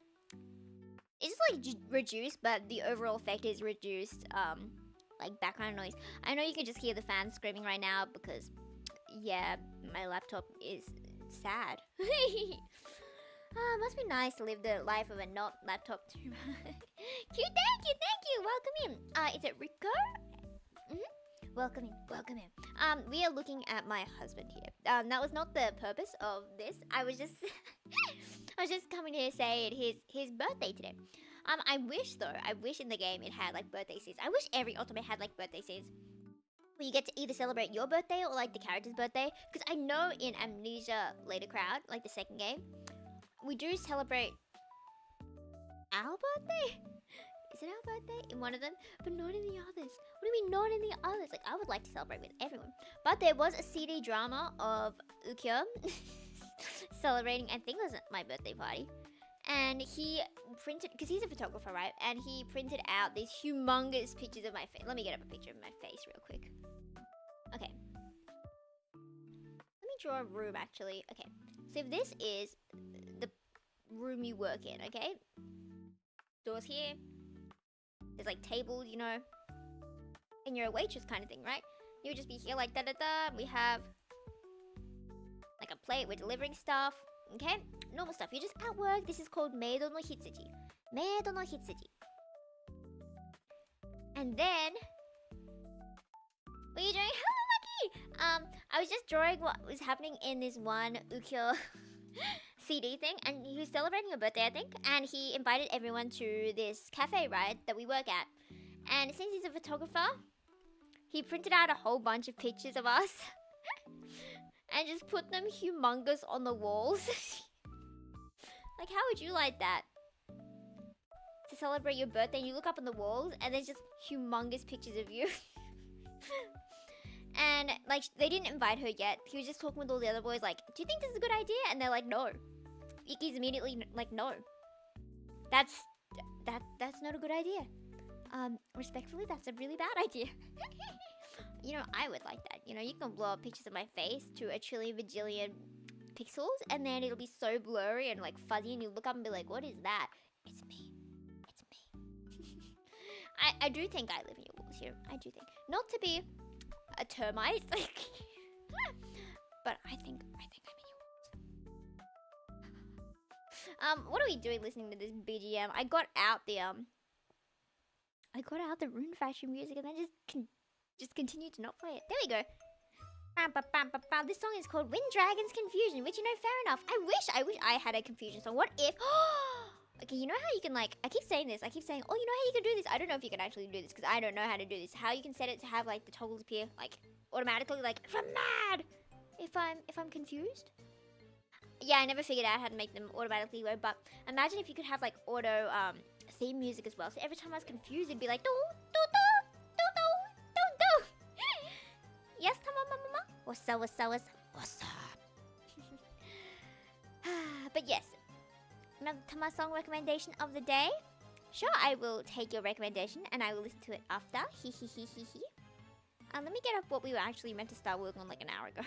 It's just like reduced, but the overall effect is reduced, like background noise. I know you can just hear the fans screaming right now because, yeah, my laptop is sad. Must be nice to live the life of a not laptop too much. Cute, thank you. Welcome in. Is it Rico? Welcome in. We are looking at my husband here. That was not the purpose of this. I was just coming here to say his birthday today. I wish in the game it had like birthday scenes. I wish every ultimate had like birthday scenes where you get to either celebrate your birthday or like the character's birthday. Because I know in Amnesia Later Crowd, like the second game, we do celebrate our birthday. Is it our birthday in one of them? But not in the others. What do you mean not in the others? Like, I would like to celebrate with everyone. But there was a CD drama of Ukyo celebrating, I think it was my birthday party. And he printed, because he's a photographer, right? And he printed out these humongous pictures of my face. Let me get up a picture of my face real quick. Okay. Let me draw a room, actually. Okay. So if this is the room you work in, okay? Doors here. There's like tables, you know, and you're a waitress kind of thing, right? You would just be here like da-da-da. We have like a plate. We're delivering stuff, okay? Normal stuff. You're just at work. This is called Meido no Hitsuji. Meido no Hitsuji. And then, what are you doing? Hello, Lucky! I was just drawing what was happening in this one Ukyo CD thing, and he was celebrating a birthday, I think, and he invited everyone to this cafe, right, that we work at. And since he's a photographer, he printed out a whole bunch of pictures of us and just put them humongous on the walls. Like, how would you like that? To celebrate your birthday, and you look up on the walls, and there's just humongous pictures of you. And, like, they didn't invite her yet. He was just talking with all the other boys, like, do you think this is a good idea? And they're like, no. Iki's immediately like, no. That's not a good idea. Respectfully, that's a really bad idea. You know, I would like that. You know, you can blow up pictures of my face to a trillion bajillion pixels, and then it'll be so blurry and like fuzzy, and you look up and be like, what is that? It's me. It's me. I do think I live in your walls here. I do think. Not to be a termite, like, but I think I'm in your walls. What are we doing listening to this BGM? I got out the Rune Fashion music and then just continued to not play it. There we go. This song is called Wind Dragon's Confusion, which, you know, fair enough. I wish I had a confusion song. What if... Okay, you know how you can, like... I keep saying this. I keep saying, oh, you know how you can do this? I don't know if you can actually do this, because I don't know how to do this. How you can set it to have, like, the toggles appear, like, automatically, like, if I'm mad! If I'm confused? Yeah, I never figured out how to make them automatically load, but imagine if you could have, like, auto, theme music as well. So every time I was confused, it'd be like, do, do, do, do, do, do, do. Yes, mama. What's up? But yes, another Tama song recommendation of the day. Sure, I will take your recommendation and I will listen to it after. Let me get up what we were actually meant to start working on like an hour ago.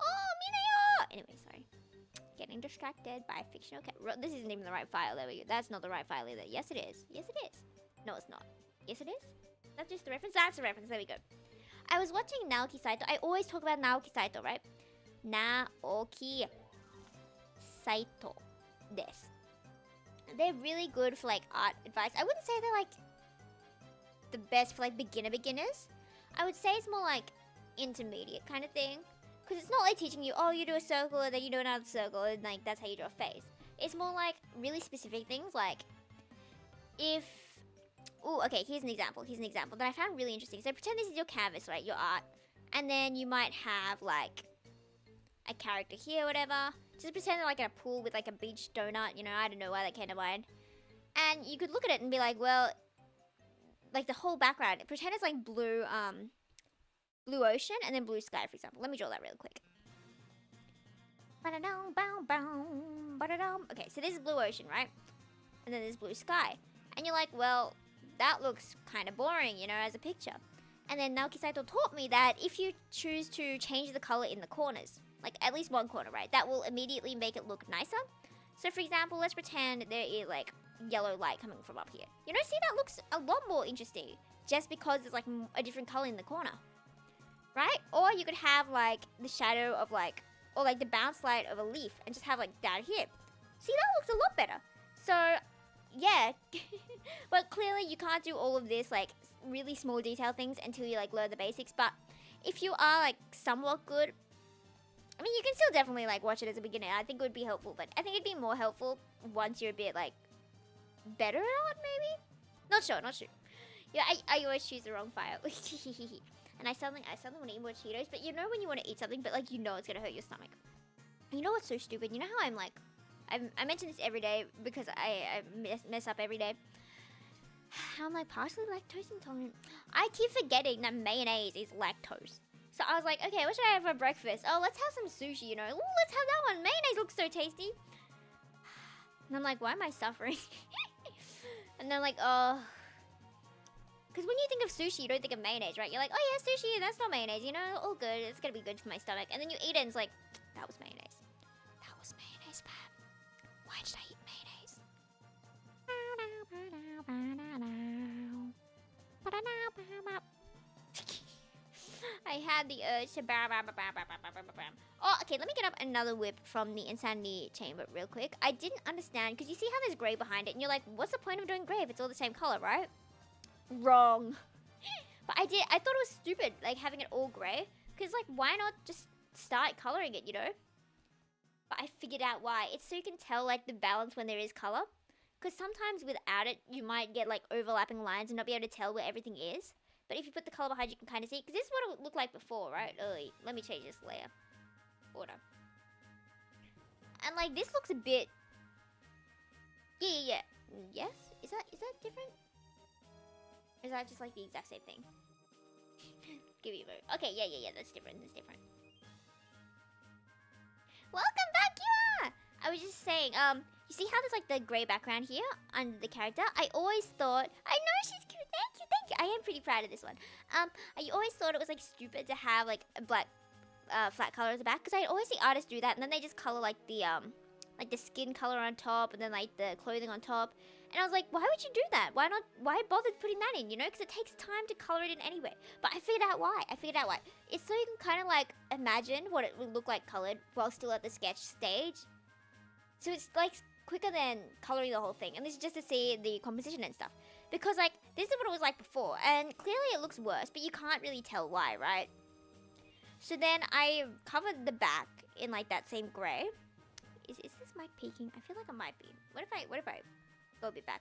Oh, Minayo! Anyway, sorry. Getting distracted by a fictional cat. This isn't even the right file. There we go. That's not the right file either. Yes, it is. Yes, it is. No, it's not. Yes, it is. That's just the reference. That's the reference. There we go. I was watching Naoki Saito. I always talk about Naoki Saito, right? Naoki Saito. This. They're really good for like art advice. I wouldn't say they're like the best for like beginners. I would say it's more like intermediate kind of thing. Because it's not like teaching you, oh, you do a circle and then you do another circle and like that's how you draw a face. It's more like really specific things like if... Ooh, okay, here's an example that I found really interesting. So pretend this is your canvas, right, your art. And then you might have like a character here or whatever. Just pretend they're like in a pool with like a beach donut, you know, I don't know why that came to mind. And you could look at it and be like, well, like the whole background, pretend it's like blue ocean and then blue sky, for example. Let me draw that real quick. Okay, so this is blue ocean, right? And then there's blue sky. And you're like, well, that looks kind of boring, you know, as a picture. And then Naoki Saito taught me that if you choose to change the color in the corners, like at least one corner, right, that will immediately make it look nicer. So for example, let's pretend there is like yellow light coming from up here. You know, see, that looks a lot more interesting just because there's like a different color in the corner. Right? Or you could have like the shadow of like, or like the bounce light of a leaf and just have like down here. See, that looks a lot better. So, yeah. But clearly you can't do all of this like really small detail things until you like learn the basics. But if you are like somewhat good, I mean, you can still definitely like watch it as a beginner. I think it would be helpful, but I think it'd be more helpful once you're a bit like better at it, maybe? Not sure. Yeah, I always choose the wrong file. And I suddenly want to eat more Cheetos, but you know when you want to eat something, but like you know it's gonna hurt your stomach. You know what's so stupid? You know how I'm like, I mention this every day because I mess up every day. How I'm like partially lactose intolerant. I keep forgetting that mayonnaise is lactose. So I was like, okay, what should I have for breakfast? Oh, let's have some sushi, you know. Ooh, let's have that one. Mayonnaise looks so tasty. And I'm like, why am I suffering? And then like, oh. Because when you think of sushi, you don't think of mayonnaise, right? You're like, oh yeah, sushi, that's not mayonnaise, you know? All good, it's gonna be good for my stomach. And then you eat it and it's like, that was mayonnaise. That was mayonnaise, Pam. Why did I eat mayonnaise? I had the urge to Oh, okay, let me get up another whip from the Insanity Chamber real quick. I didn't understand, because you see how there's grey behind it, and you're like, what's the point of doing grey if it's all the same color, right? Wrong. But I thought it was stupid, like, having it all grey. Because, like, why not just start colouring it, you know? But I figured out why. It's so you can tell, like, the balance when there is colour. Because sometimes without it, you might get, like, overlapping lines and not be able to tell where everything is. But if you put the colour behind, you can kind of see. Because this is what it looked like before, right? Let me change this layer. Order. And, like, this looks a bit... Yeah. Yes? Is that different? Or is that just, like, the exact same thing? Give me a vote. Okay, yeah, that's different. Welcome back, Kira! I was just saying, you see how there's, like, the grey background here under the character? I always thought... I know, she's cute! Thank you! I am pretty proud of this one. I always thought it was, like, stupid to have, like, a black, flat colour at the back. Because I always see artists do that, and then they just colour, like, the skin colour on top, and then, like, the clothing on top. And I was like, why would you do that? Why bother putting that in, you know? Because it takes time to colour it in anyway. But I figured out why. It's so you can kind of, like, imagine what it would look like coloured while still at the sketch stage. So it's, like, quicker than colouring the whole thing. And this is just to see the composition and stuff. Because, like, this is what it was like before. And clearly it looks worse, but you can't really tell why, right? So then I covered the back in, like, that same grey. Is this mic peaking? I feel like it might be. What if I go a bit back?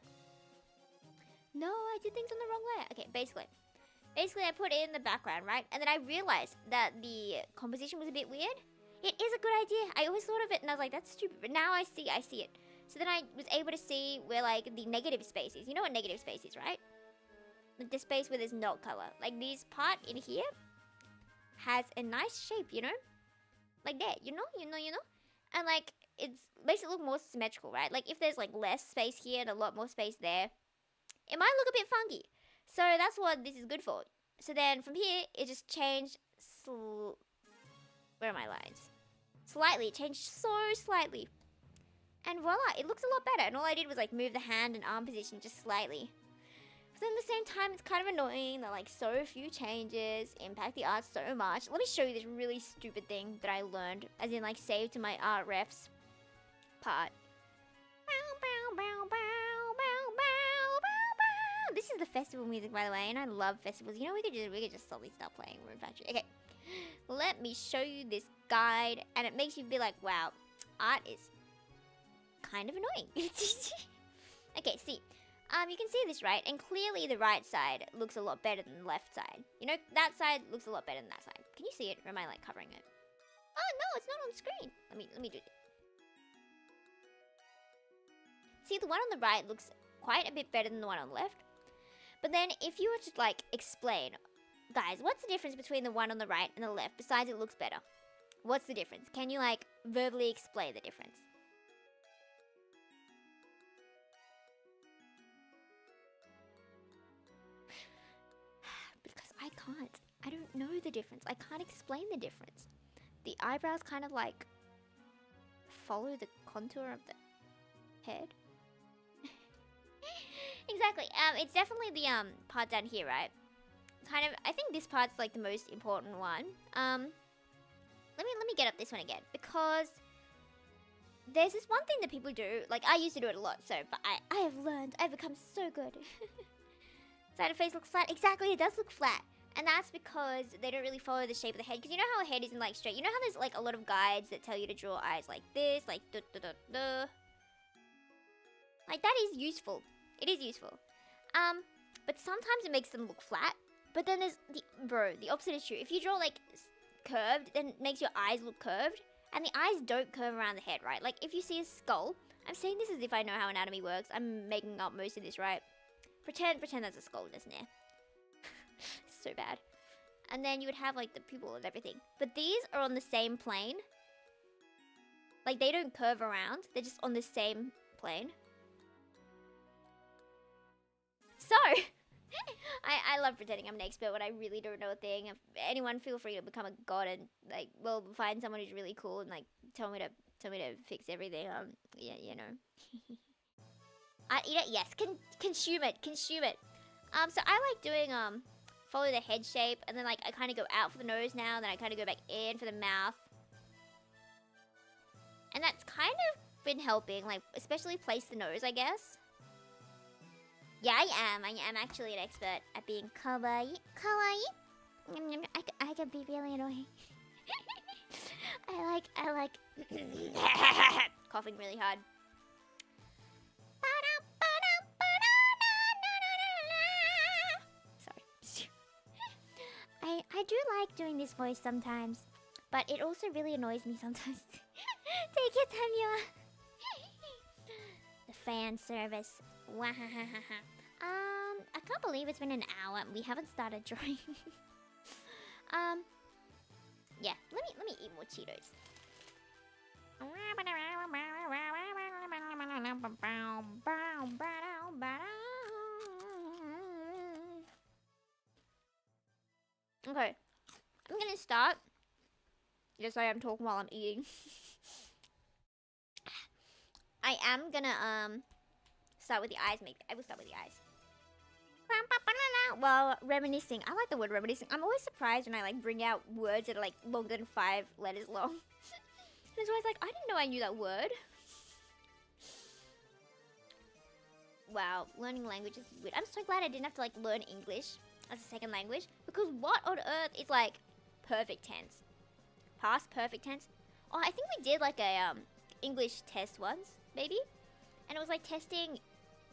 No, I did things on the wrong layer. Okay, basically I put it in the background, right? And then I realized that the composition was a bit weird. It is a good idea. I always thought of it and I was like, that's stupid. But now I see it. So then I was able to see where, like, the negative space is. You know what negative space is, right? Like the space where there's no color. Like this part in here has a nice shape, you know? Like that, you know? And, like, it makes it look more symmetrical, right? Like, if there's, like, less space here and a lot more space there, it might look a bit funky. So that's what this is good for. So then from here, it just changed. Where are my lines? Slightly. It changed so slightly. And voila, it looks a lot better. And all I did was, like, move the hand and arm position just slightly. But then at the same time, it's kind of annoying that, like, so few changes impact the art so much. Let me show you this really stupid thing that I learned. As in, like, saved to my art refs part. This is the festival music, by the way, and I love festivals. You know, we could just suddenly start playing Room Factory. Okay, let me show you this guide, and it makes you be like, wow, art is kind of annoying. Okay, see, you can see this, right? And clearly the right side looks a lot better than the left side. You know, that side looks a lot better than that side. Can you see it, or am I, like, covering it? Oh, no, it's not on screen. Let me do it. See, the one on the right looks quite a bit better than the one on the left. But then if you were to, like, explain, guys, what's the difference between the one on the right and the left besides it looks better? What's the difference? Can you, like, verbally explain the difference? Because I can't. I don't know the difference. I can't explain the difference. The eyebrows kind of, like, follow the contour of the head. Exactly. It's definitely the part down here, right? Kind of. I think this part's, like, the most important one. Let me get up this one again, because there's this one thing that people do. Like, I used to do it a lot, but I have learned. I've become so good. Side of face looks flat. Exactly, it does look flat, and that's because they don't really follow the shape of the head. Because you know how a head isn't, like, straight. You know how there's, like, a lot of guides that tell you to draw eyes like this, like duh duh duh duh. Like, that is useful. It is useful. But sometimes it makes them look flat. But then there's the opposite is true. If you draw, like, curved, then it makes your eyes look curved. And the eyes don't curve around the head, right? Like, if you see a skull, I'm saying this as if I know how anatomy works. I'm making up most of this, right? Pretend that's a skull, isn't it? So bad. And then you would have, like, the pupil and everything. But these are on the same plane. Like, they don't curve around. They're just on the same plane. So, I love pretending I'm an expert when I really don't know a thing. If anyone, feel free to become a god and, like, well, find someone who's really cool and, like, tell me to fix everything. Yeah, you know. Eat it, yes. Consume it. So I like doing follow the head shape, and then, like, I kind of go out for the nose now, then I kind of go back in for the mouth, and that's kind of been helping, like, especially place the nose, I guess. Yeah, I am actually an expert at being kawaii. Kawaii? I can be really annoying. I like coughing really hard. Sorry. I do like doing this voice sometimes, but it also really annoys me sometimes. Take your time, you. The fan service. Wahahaha. I can't believe it's been an hour and we haven't started drawing. Yeah, let me eat more Cheetos. Okay, I'm gonna start. Just so I'm talking while I'm eating. I am gonna start with the eyes. Maybe I will start with the eyes. Well, reminiscing. I like the word reminiscing. I'm always surprised when I, like, bring out words that are, like, longer than 5 letters long. And it's always like, I didn't know I knew that word. wow, learning languages is weird. I'm so glad I didn't have to like learn English as a second language, because what on earth is like perfect tense? Past perfect tense? Oh, I think we did like a English test once, maybe? And it was like testing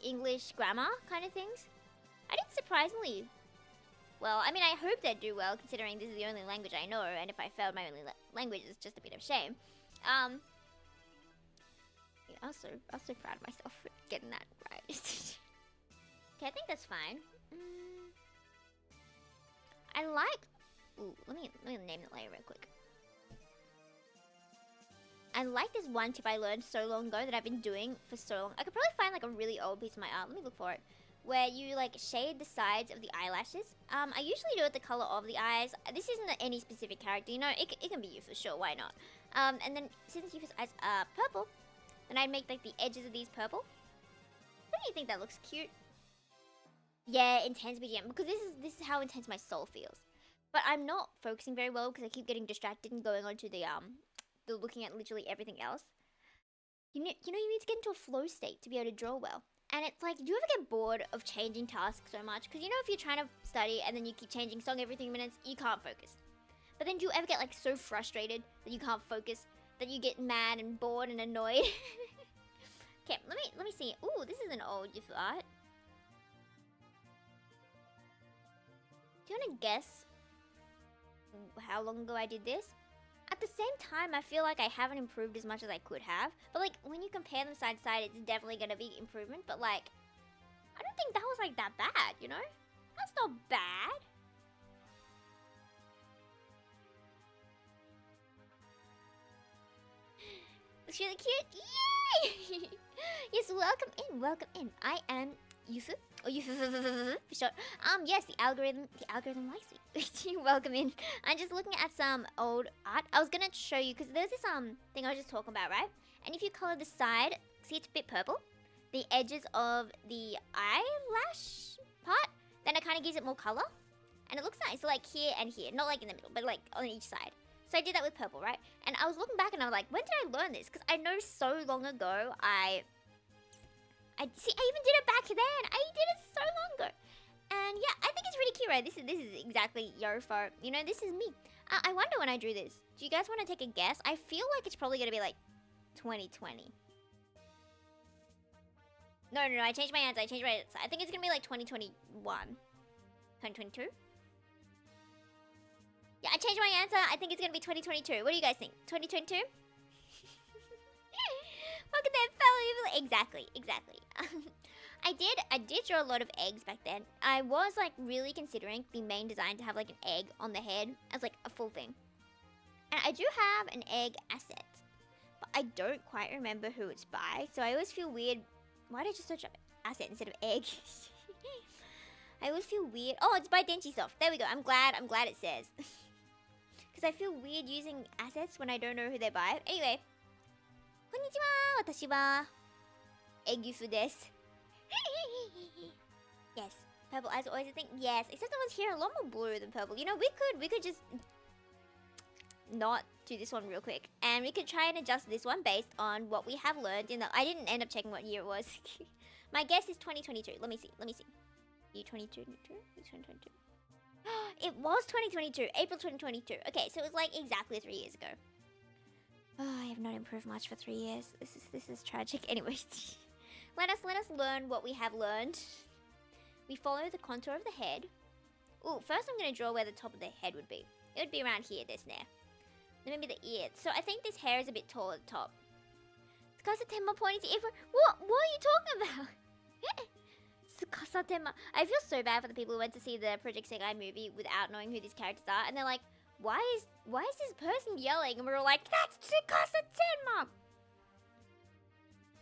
English grammar kind of things. I did surprisingly well. I mean, I hope they'd do well, considering this is the only language I know, and if I failed my only language, it's just a bit of shame. Yeah, I was so proud of myself for getting that right. Okay, I think that's fine. I like... Ooh, let me name the layer real quick. I like this one tip I learned so long ago that I've been doing for so long. I could probably find like a really old piece of my art. Let me look for it. Where you like shade the sides of the eyelashes. I usually do it the color of the eyes. This isn't any specific character, you know. It can be Yufu, sure, why not? And then since Yufu's eyes are purple, then I'd make like the edges of these purple. Don't you think that looks cute? Yeah, intense BGM, because this is how intense my soul feels. But I'm not focusing very well because I keep getting distracted and going on to the looking at literally everything else. You know you need to get into a flow state to be able to draw well. And it's like, do you ever get bored of changing tasks so much? Because you know, if you're trying to study and then you keep changing song every 3 minutes, you can't focus. But then do you ever get like so frustrated that you can't focus, that you get mad and bored and annoyed? Okay, let me see. Ooh, this is an old Yufu art. Do you want to guess how long ago I did this? At the same time, I feel like I haven't improved as much as I could have. But like, when you compare them side to side, it's definitely gonna be improvement. But like, I don't think that was like that bad, you know? That's not bad. It's really cute. Yay! Yes, welcome in, welcome in. I am Yufu, or Yufu for short. Yes, the algorithm likes me. Welcome in. I'm just looking at some old art. I was gonna show you, because there's this thing I was just talking about, right? And if you color the side, see it's a bit purple, the edges of the eyelash part, then it kind of gives it more color, and it looks nice. So like here and here, not like in the middle, but like on each side. So I did that with purple, right? And I was looking back and I was like, when did I learn this? Because I know so long ago I see, I even did it back then. I did it so long ago. And yeah, I think it's really cute, right? This is exactly Yorofo. You know, this is me. I wonder when I drew this. Do you guys want to take a guess? I feel like it's probably going to be like 2020. No, I changed my answer. I think it's going to be like 2021. 2022? Yeah, I changed my answer. I think it's going to be 2022. What do you guys think? 2022? Look at that fellow. Exactly. I did draw a lot of eggs back then. I was like really considering the main design to have like an egg on the head as like a full thing. And I do have an egg asset, but I don't quite remember who it's by. So I always feel weird. Why did I just search up asset instead of egg? I always feel weird. Oh, it's by Denchisoft. There we go. I'm glad it says. Because I feel weird using assets when I don't know who they're by. Anyway. Konnichiwa. Watashi wa egg Yufu desu. Yes. Purple eyes are always a thing. Yes. Except I was here a lot more blue than purple. You know, we could just not do this one real quick. And we could try and adjust this one based on what we have learned in the... I didn't end up checking what year it was. My guess is 2022. Let me see. Year 2022? 2022? It was 2022. April 2022. Okay, so it was like exactly 3 years ago. Oh, I have not improved much for 3 years. This is tragic. Anyway, let us learn what we have learned. We follow the contour of the head. Ooh, first I'm gonna draw where the top of the head would be. It would be around here, this there. Then maybe the ear. So I think this hair is a bit tall at the top. Tsukasatema pointing to everyone. What are you talking about? Tsukasatema. I feel so bad for the people who went to see the Project Segai movie without knowing who these characters are, and they're like, why is this person yelling? And we're all like, that's Tsukasatema!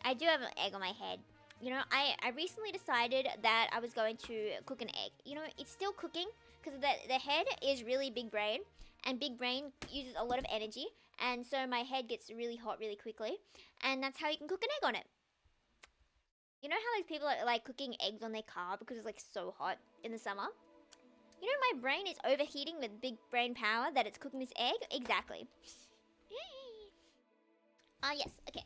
I do have an egg on my head. You know, I recently decided that I was going to cook an egg. You know, it's still cooking because the head is really big brain, and big brain uses a lot of energy, and so my head gets really hot really quickly, and that's how you can cook an egg on it. You know how like people are like cooking eggs on their car because it's like so hot in the summer? You know my brain is overheating with big brain power that it's cooking this egg? Exactly. Yes, okay.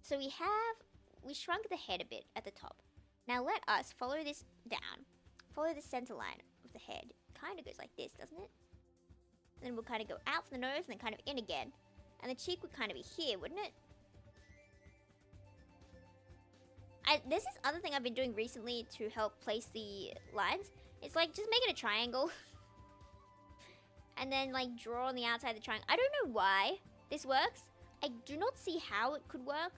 So we have we shrunk the head a bit at the top. Now let us follow this down. Follow the center line of the head. Kind of goes like this, doesn't it? And then we'll kind of go out from the nose and then kind of in again. And the cheek would kind of be here, wouldn't it? There's this other thing I've been doing recently to help place the lines. It's like, just make it a triangle. And then like draw on the outside of the triangle. I don't know why this works. I do not see how it could work.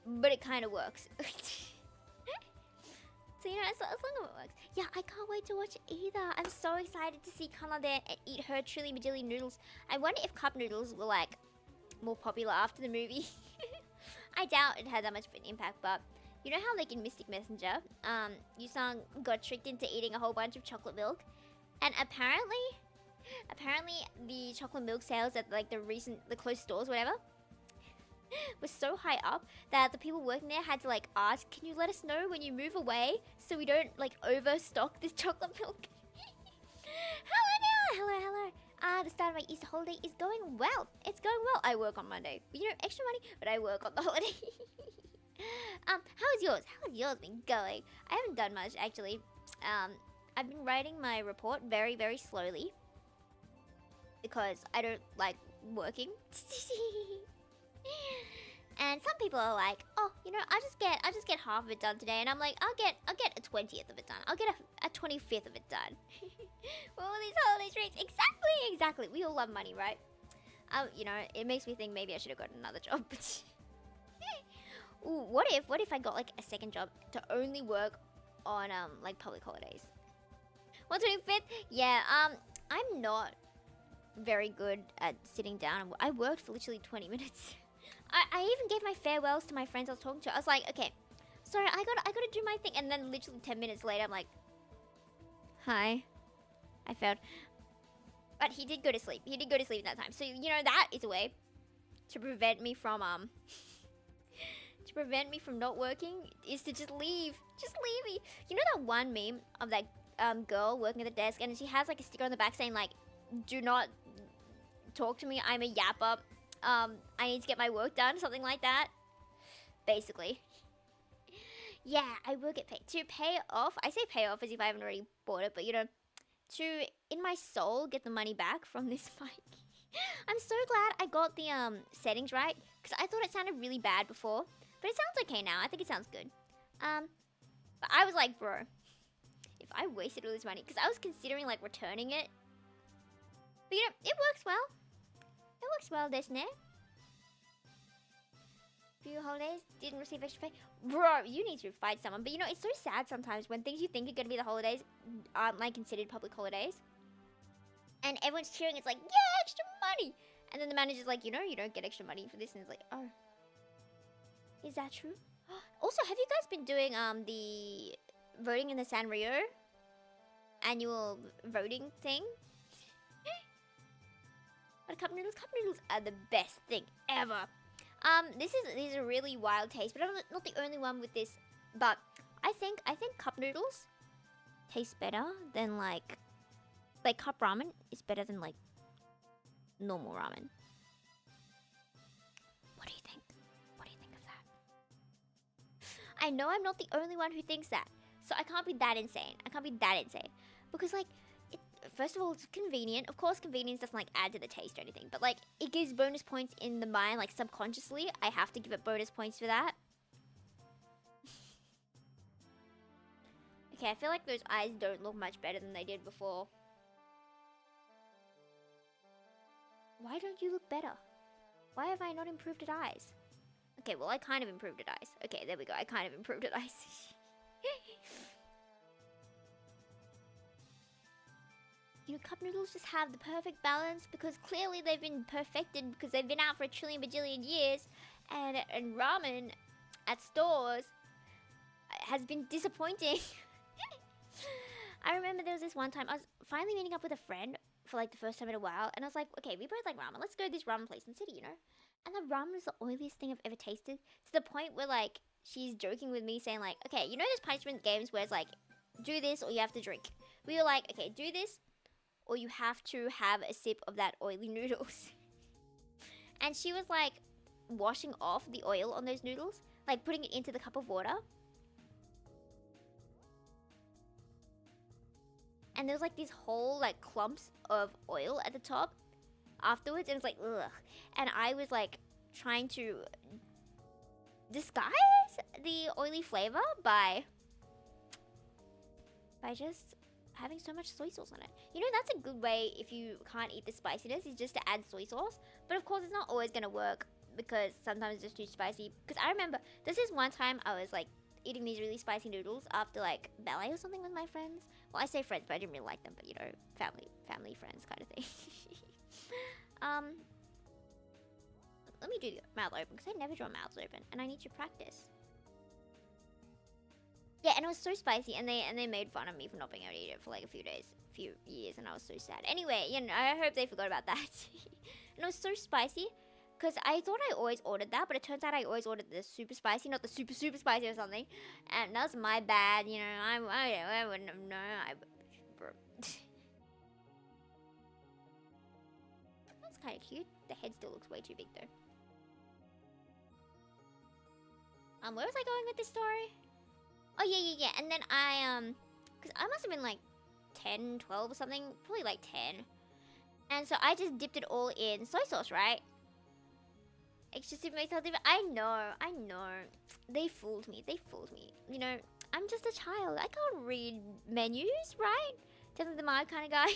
But it kind of works. So, you know, as long as it works. Yeah, I can't wait to watch it either. I'm so excited to see Kana there and eat her trilly majillion noodles. I wonder if cup noodles were, like, more popular after the movie. I doubt it had that much of an impact, but you know how, like, in Mystic Messenger, Yusang got tricked into eating a whole bunch of chocolate milk? And apparently the chocolate milk sales at, like, the closed stores, whatever, was so high up that the people working there had to like ask, can you let us know when you move away so we don't like overstock this chocolate milk? Hello. The start of my Easter holiday is going well. It's going well. I work on Monday. You know, extra money, but I work on the holiday. How's yours? How's yours been going? I haven't done much actually. I've been writing my report very, very slowly because I don't like working. And some people are like, oh, you know, I just get half of it done today, and I'm like, I'll get a 20th of it done. I'll get a 25th of it done. What were these holiday treats? Exactly. We all love money, right? You know, it makes me think maybe I should have gotten another job. Ooh, what if I got like a second job to only work on like public holidays? 125th? Yeah. I'm not very good at sitting down. I worked for literally 20 minutes. I even gave my farewells to my friends I was talking to. I was like, okay, sorry, I gotta do my thing. And then literally 10 minutes later, I'm like, hi. I failed. But he did go to sleep. He did go to sleep at that time. So, you know, that is a way to prevent me from, not working is to just leave. Just leave me. You know that one meme of that girl working at the desk and she has like a sticker on the back saying like, do not talk to me, I'm a yapper. I need to get my work done, something like that. Basically. Yeah, I will get paid. To pay off, I say pay off as if I haven't already bought it, but you know, to, in my soul, get the money back from this mic. I'm so glad I got the settings right, because I thought it sounded really bad before, but it sounds okay now. I think it sounds good. But I was like, bro, if I wasted all this money, because I was considering like returning it, but you know, it works well. It works well, doesn't it? Few holidays, didn't receive extra pay. Bro, you need to fight someone. But you know, it's so sad sometimes when things you think are going to be the holidays aren't like considered public holidays. And everyone's cheering, it's like, yeah, extra money! And then the manager's like, you know, you don't get extra money for this. And it's like, oh. Is that true? Also, have you guys been doing the voting in the Sanrio annual voting thing? But cup noodles are the best thing ever. This is a really wild taste, but I'm not the only one with this. But I think cup noodles taste better than like cup ramen is better than like normal ramen. What do you think? What do you think of that? I know I'm not the only one who thinks that, so I can't be that insane. Because like, first of all, it's convenient. Of course, convenience doesn't like add to the taste or anything, but like it gives bonus points in the mind, like subconsciously. I have to give it bonus points for that. Okay, I feel like those eyes don't look much better than they did before. Why don't you look better? Why have I not improved at eyes? Okay, well, I kind of improved at eyes. Okay, there we go. I kind of improved at eyes. You know, cup noodles just have the perfect balance because clearly they've been perfected because they've been out for a trillion bajillion years, and ramen at stores has been disappointing. I remember there was this one time I was finally meeting up with a friend for like the first time in a while, and I was like, okay, we both like ramen. Let's go to this ramen place in the city, you know? And the ramen was the oiliest thing I've ever tasted, to the point where like she's joking with me saying like, okay, you know those punishment games where it's like, do this or you have to drink. We were like, okay, do this or you have to have a sip of that oily noodles. And she was like, washing off the oil on those noodles, like putting it into the cup of water. And there was like these whole like clumps of oil at the top afterwards, and it's like ugh. And I was like trying to disguise the oily flavor by just having so much soy sauce on it. You know, that's a good way if you can't eat the spiciness, is just to add soy sauce. But of course, it's not always gonna work because sometimes it's just too spicy. Because I remember this is one time I was like eating these really spicy noodles after like ballet or something with my friends. Well, I say friends, but I didn't really like them. But you know, family friends kind of thing. Let me do the mouth open because I never draw mouths open, and I need to practice. Yeah, and it was so spicy, and they made fun of me for not being able to eat it for like a few years, and I was so sad. Anyway, you know, I hope they forgot about that. And it was so spicy, because I thought I always ordered that, but it turns out I always ordered the super spicy, not the super spicy or something. And that was my bad, you know. I wouldn't have known. That's kind of cute. The head still looks way too big though. Where was I going with this story? Oh, yeah. And then because I must have been like 10, 12 or something. Probably like 10. And so I just dipped it all in soy sauce, right? It's just it makes it different. I know. They fooled me. You know, I'm just a child. I can't read menus, right? Doesn't the Mad kind of guy.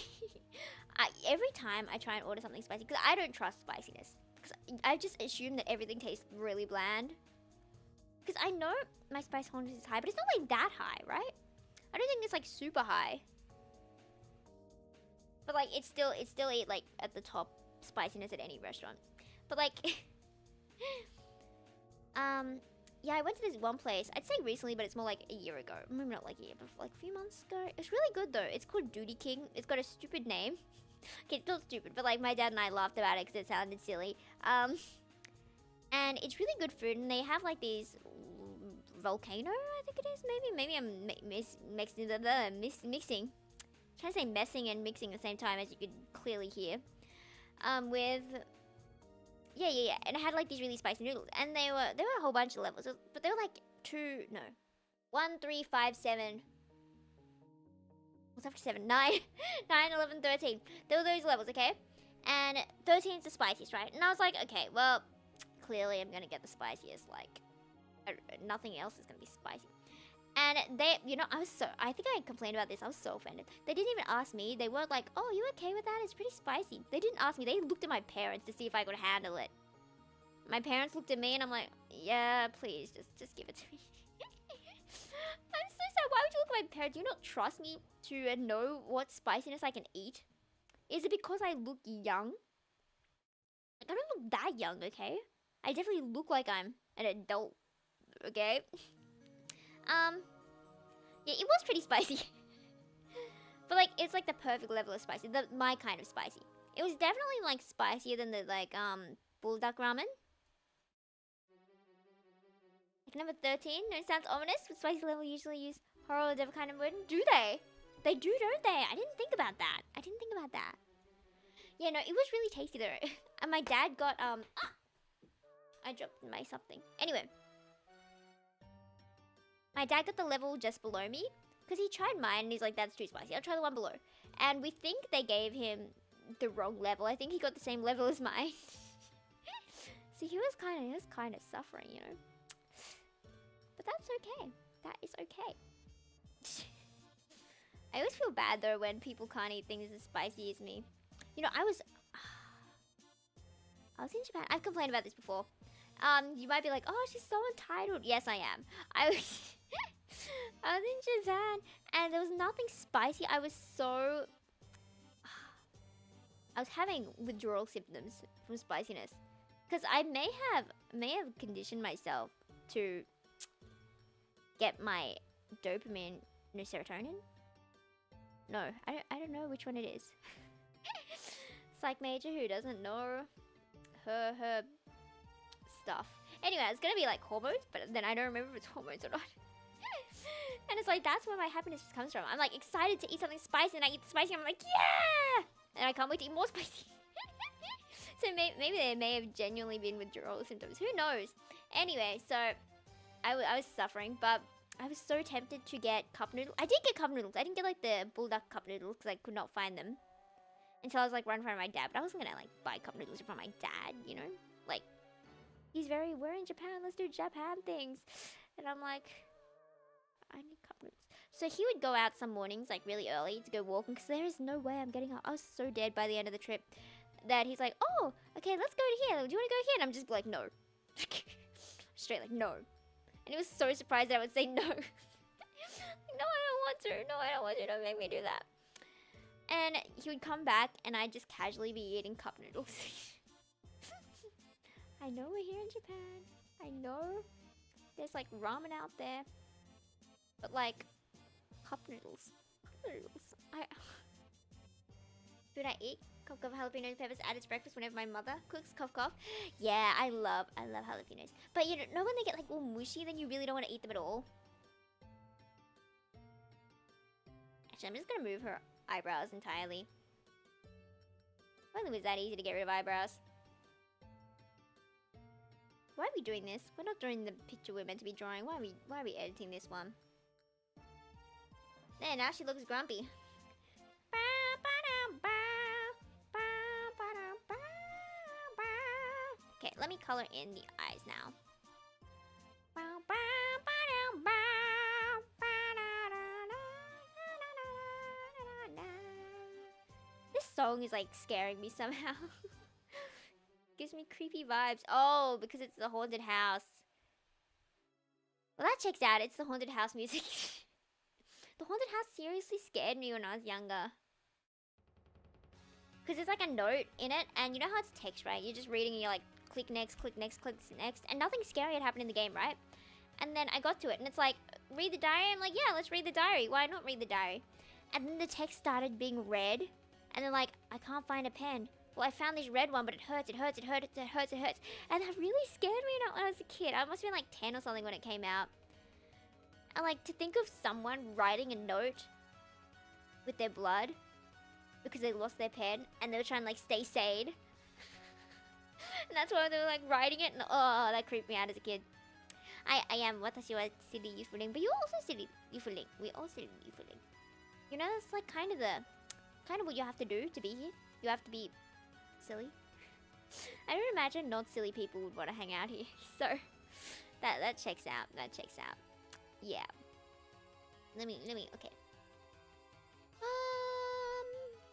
Every time I try and order something spicy, because I don't trust spiciness. Because I just assume that everything tastes really bland. Because I know my spice tolerance is high, but it's not like that high, right? I don't think it's like super high. But like it's still like at the top spiciness at any restaurant. But like yeah, I went to this one place. I'd say recently, but it's more like a year ago. Maybe not like a year, but like a few months ago. It's really good though. It's called Duty King. It's got a stupid name. Okay, it's not stupid, but like my dad and I laughed about it because it sounded silly. And it's really good food, and they have like these volcano, I think it is. Maybe I'm mixing. I'm trying to say messing and mixing at the same time, as you could clearly hear. With yeah, and it had like these really spicy noodles, and there were a whole bunch of levels, but they were like 1, 3, 5, 7. What's after 7? 9, 11, 13. There were those levels, okay? And 13 is the spiciest, right? And I was like, okay, well, clearly I'm gonna get the spiciest. Like, nothing else is gonna be spicy. And they, you know, I think I complained about this. I was so offended. They didn't even ask me. They weren't like, oh, you okay with that? It's pretty spicy. They didn't ask me. They looked at my parents to see if I could handle it. My parents looked at me and I'm like, yeah, please, just give it to me. I'm so sad. Why would you look at my parents? Do you not trust me to know what spiciness I can eat? Is it because I look young? Like, I don't look that young, okay? I definitely look like I'm an adult, okay? Yeah, it was pretty spicy. But like, it's like the perfect level of spicy. My kind of spicy. It was definitely like spicier than the like, bulldog ramen. Like number 13, no, it sounds ominous, but spicy level usually use horror or different kind of word. Do they? They do, don't they? I didn't think about that. Yeah, no, it was really tasty though. And my dad got, I dropped my something. Anyway. My dad got the level just below me, because he tried mine and he's like, that's too spicy. I'll try the one below. And we think they gave him the wrong level. I think he got the same level as mine. So he was kind of suffering, you know. But that's okay. That is okay. I always feel bad though when people can't eat things as spicy as me. You know, I was in Japan. I've complained about this before. You might be like, oh, she's so entitled. Yes, I am. I was in Japan and there was nothing spicy. I was having withdrawal symptoms from spiciness. Because I may have conditioned myself to get my dopamine, no, serotonin. No, I don't know which one it is. Psych major who doesn't know her stuff. Anyway, it's gonna be like hormones, but then I don't remember if it's hormones or not. And it's like, that's where my happiness comes from. I'm like excited to eat something spicy, and I eat spicy, and I'm like, yeah! And I can't wait to eat more spicy. So So maybe there may have genuinely been withdrawal symptoms. Who knows? Anyway, so I was suffering, but I was so tempted to get cup noodles. I did get cup noodles. I didn't get like the bulldog cup noodles because I could not find them until I was like right in front of my dad. But I wasn't gonna like buy cup noodles in front of my dad, you know? Like, we're in Japan, let's do Japan things. And I'm like, I need cup noodles. So he would go out some mornings, like really early, to go walking, because there is no way I'm getting up. I was so dead by the end of the trip that he's like, oh, okay, let's go to here. Do you want to go here? And I'm just like, no. Straight like, no. And he was so surprised that I would say no. No, I don't want to. No, I don't want to. Don't make me do that. And he would come back, and I'd just casually be eating cup noodles. I know we're here in Japan. I know there's like ramen out there. But like, cup noodles. Cup noodles. Food I eat. Cough, cough, jalapeno peppers added to breakfast whenever my mother cooks. Cough, cough. Yeah, I love jalapenos. But you know when they get like all mushy, then you really don't want to eat them at all? Actually, I'm just gonna move her eyebrows entirely. If only it was that easy to get rid of eyebrows. Why are we doing this? We're not drawing the picture we're meant to be drawing. Why are we editing this one? There, now she looks grumpy. Okay, let me color in the eyes now. This song is like scaring me somehow. Gives me creepy vibes. Oh, because it's the haunted house. Well, that checks out. It's the haunted house music. The haunted house seriously scared me when I was younger. Because there's like a note in it, and you know how it's text, right? You're just reading and you're like, click next, click next, click next. And nothing scary had happened in the game, right? And then I got to it, and it's like, read the diary? I'm like, yeah, let's read the diary. Why not read the diary? And then the text started being red. And then like, I can't find a pen. Well, I found this red one, but it hurts, it hurts, it hurts, it hurts, it hurts. And that really scared me when I was a kid. I must have been like 10 or something when it came out. And like, to think of someone writing a note with their blood because they lost their pen and they were trying to like stay sane. And that's why they were like writing it, and oh, that creeped me out as a kid. I am watashi wa silly yufuling, but you're also silly yufuling. We're all silly yufuling. You know, it's like kind of what you have to do to be here. You have to be silly. I don't imagine not silly people would want to hang out here. So that checks out. That checks out. Yeah. Let me okay.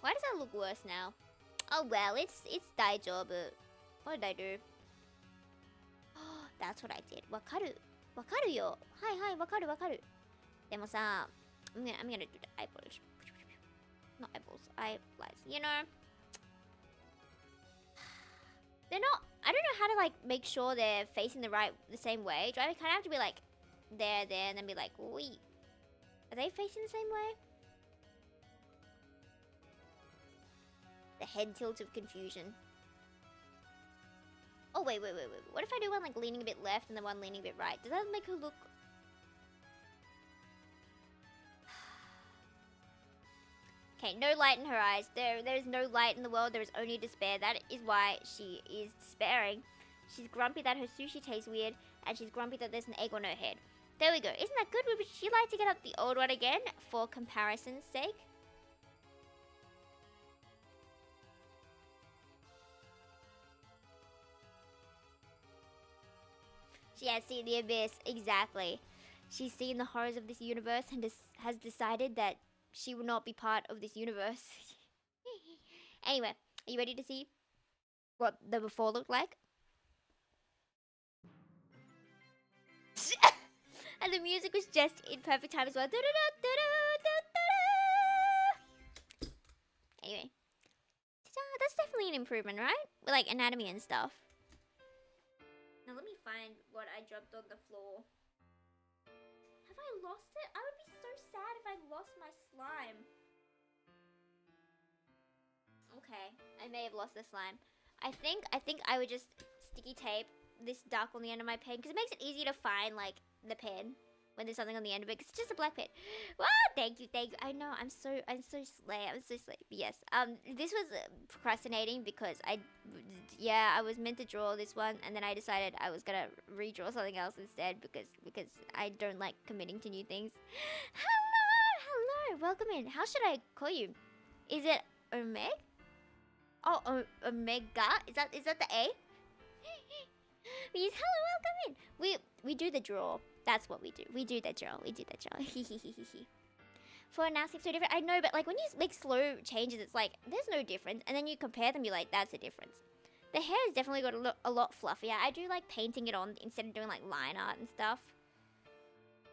Why does that look worse now? Oh well, it's daijoubu. What did I do? Oh, that's what I did. Wakaru. Wakaru yo. Hi, wakaru, wakaru. Demo sa, I'm gonna do the eyeballs. Not eyeballs, eyelids. You know? They're not, I don't know how to like make sure they're facing the same way. Do I kind of have to be like, there, and then be like, wait. Are they facing the same way? The head tilt of confusion. Oh, wait. What if I do one like leaning a bit left and then one leaning a bit right? Does that make her look... Okay, no light in her eyes. There is no light in the world. There is only despair. That is why she is despairing. She's grumpy that her sushi tastes weird, and she's grumpy that there's an egg on her head. There we go. Isn't that good? Would she like to get up the old one again for comparison's sake? She has seen the abyss, exactly. She's seen the horrors of this universe and has decided that she will not be part of this universe. Anyway, are you ready to see what the before looked like? And the music was just in perfect time as well. Anyway. That's definitely an improvement, right? With like anatomy and stuff. Now let me find what I dropped on the floor. Have I lost it? I would be so sad if I lost my slime. Okay, I may have lost the slime. I think I would just sticky tape this duck on the end of my pen because it makes it easier to find like the pen. when there's something on the end of it, 'cause it's just a black pen. Wow, thank you, thank you. I know, I'm so slay. I'm so slay. But yes, this was procrastinating because I was meant to draw this one, and then I decided I was gonna redraw something else instead because I don't like committing to new things. Hello, welcome in. How should I call you? Is it Omeg? Oh, Omega? Is that the A? Yes, hello, welcome in. We do the draw. That's what we do. We do the draw. For now, seems so different. I know, but like when you make slow changes, it's like there's no difference, and then you compare them, you're like, that's a difference. The hair has definitely got a lot fluffier. I do like painting it on instead of doing like line art and stuff.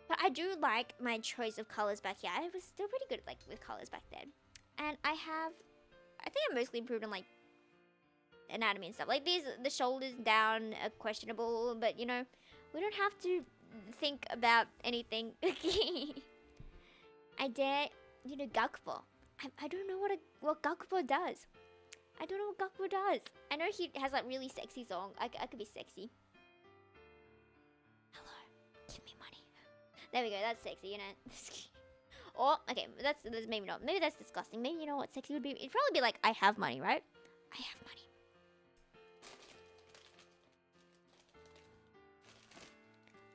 But I do like my choice of colors back here. I was still pretty good like with colors back then, and I think I'm mostly improved on like anatomy and stuff. Like the shoulders down are questionable, but you know, we don't have to think about anything. I dare, you know, Gakpo. I don't know what Gakpo does. I don't know what Gakpo does. I know he has like really sexy song. I could be sexy. Hello, give me money. There we go. That's sexy, you know. Or okay, that's maybe not. Maybe that's disgusting. Maybe you know what sexy would be. It'd probably be like I have money, right? I have money.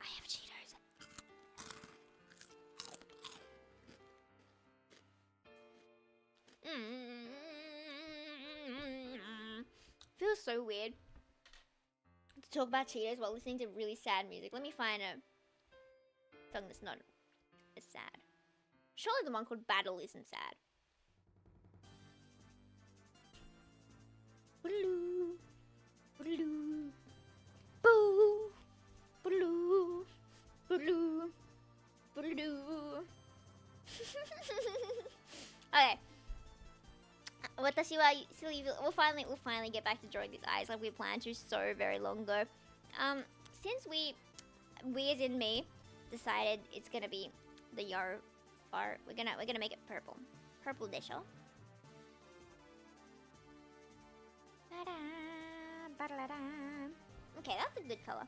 I have Cheetos. Feels so weird to talk about Cheetos while listening to really sad music. Let me find a song that's not as sad. Surely the one called Battle isn't sad. Boodaloo, boodaloo, boo, boodaloo, boodaloo, boodaloo. Okay. We'll finally get back to drawing these eyes like we planned to so very long ago. Since we as in me decided it's gonna be the Yar far, we're gonna make it purple. Purple disho. Okay, that's a good color.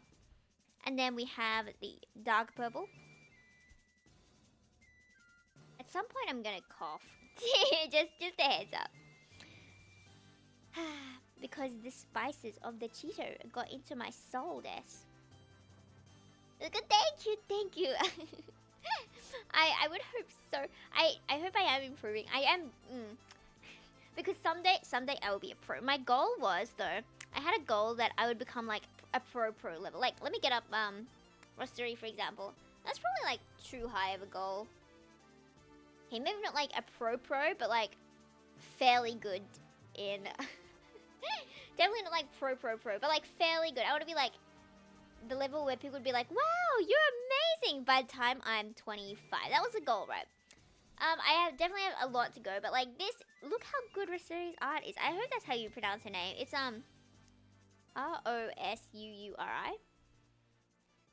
And then we have the dark purple. At some point I'm gonna cough. just a heads up. Because the spices of the Cheeto got into my soul, des. Thank you. I would hope so. I hope I am improving. I am, because someday I will be a pro. My goal was, though, I had a goal that I would become like a pro level. Like, let me get up Rostery, for example. That's probably like too high of a goal. Okay, maybe not like a pro, but like fairly good in. Definitely not like pro, but like fairly good. I want to be like the level where people would be like, wow, you're amazing by the time I'm 25. That was the goal, right? I definitely have a lot to go, but like this, look how good Rossuri's art is. I hope that's how you pronounce her name. It's Rosuuri.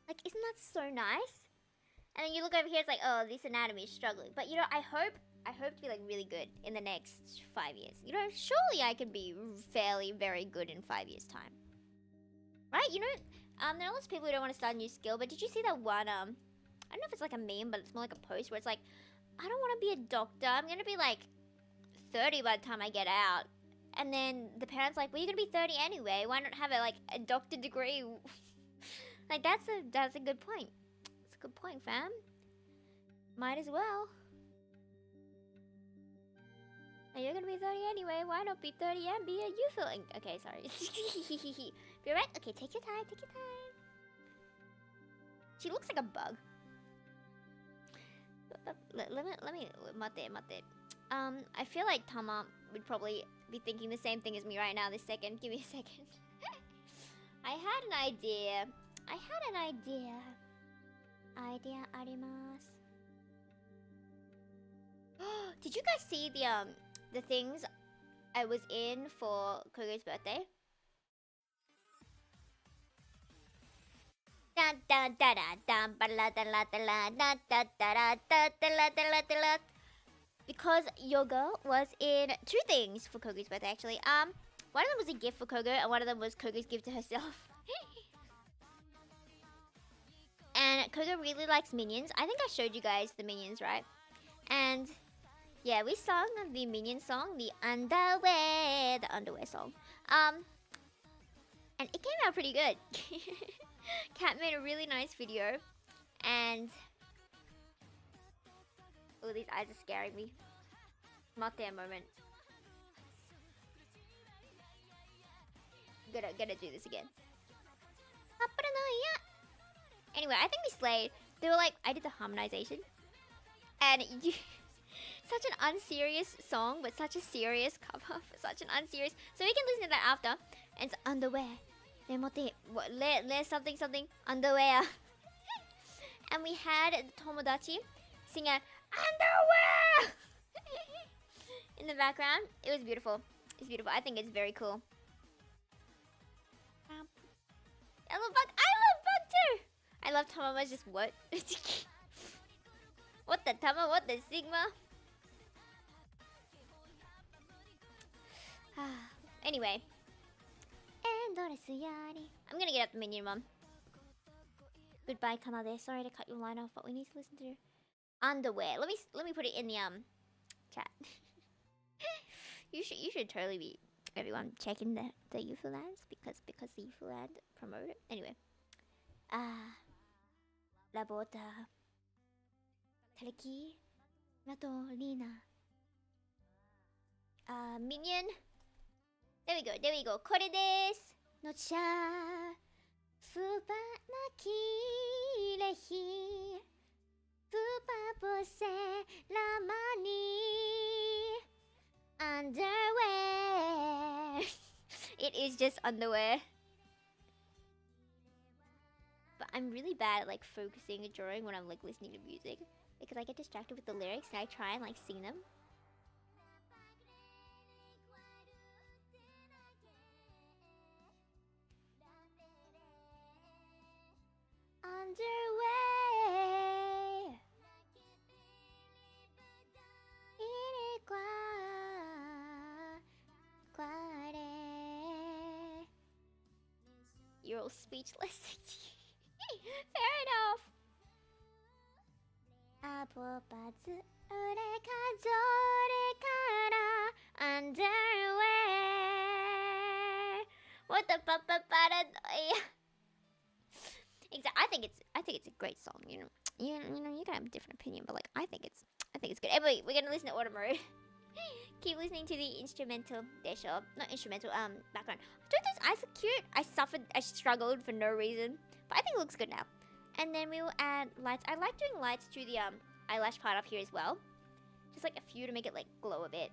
Like, isn't that so nice? And then you look over here, it's like, oh, this anatomy is struggling. But you know, I hope to be like really good in the next 5 years. You know, surely I could be very good in 5 years' time. Right? You know, there are lots of people who don't want to start a new skill, but did you see that one, I don't know if it's like a meme, but it's more like a post where it's like, I don't want to be a doctor. I'm going to be like 30 by the time I get out. And then the parents like, well, you're going to be 30 anyway. Why not have a doctor degree? Like, that's a good point. That's a good point, fam. Might as well. You're gonna be 30 anyway, why not be 30 and be a Yufu? Okay, sorry. You're right? Okay, take your time, She looks like a bug. Let me, mate. I feel like Tama would probably be thinking the same thing as me right now this second. Give me a second. I had an idea. Idea arimasu. Did you guys see the things I was in for Kogo's birthday? Because your girl was in 2 things for Kogo's birthday, actually. One of them was a gift for Kogo, and one of them was Kogo's gift to herself. And Kogo Koga really likes Minions. I think I showed you guys the Minions, right? And yeah, we sung the Minion song, the underwear song. And it came out pretty good. Cat made a really nice video, and oh, these eyes are scaring me. Not their moment. Gotta do this again. Anyway, I think we slayed. They were like, I did the harmonization, and you, such an unserious song, but such a serious cover for such an unserious. So we can listen to that after. And it's underwear. Something underwear. And we had Tomodachi sing a underwear in the background. It was beautiful. It's beautiful. I think it's very cool. I love Bug too. I love Tamama's just what? What the Tama? What the Sigma? Anyway. I'm gonna get up the Minion Mom. Goodbye, Kanade. Sorry to cut your line off, but we need to listen to underwear. Let me put it in the chat. you should totally be, everyone, checking the Yufu lands because the Yufu land promote it. Anyway. La Bota. Teleki. Natolina. Minion. There we go. Kore desu. No cha. Fuba na kirehi. Fuba bose lamani. Underwear. It is just underwear. But I'm really bad at like focusing and drawing when I'm like listening to music, because I get distracted with the lyrics and I try and like sing them. Underwear. You're all speechless. Fair enough. Underwear. What the papa paranoia? Exactly. I think it's a great song. You know, you can have a different opinion, but like I think it's good. Anyway, we're gonna listen to Automode. Keep listening to the instrumental desho. Not instrumental, background. Don't those eyes look cute? I struggled for no reason. But I think it looks good now. And then we will add lights. I like doing lights to the eyelash part up here as well. Just like a few to make it like glow a bit.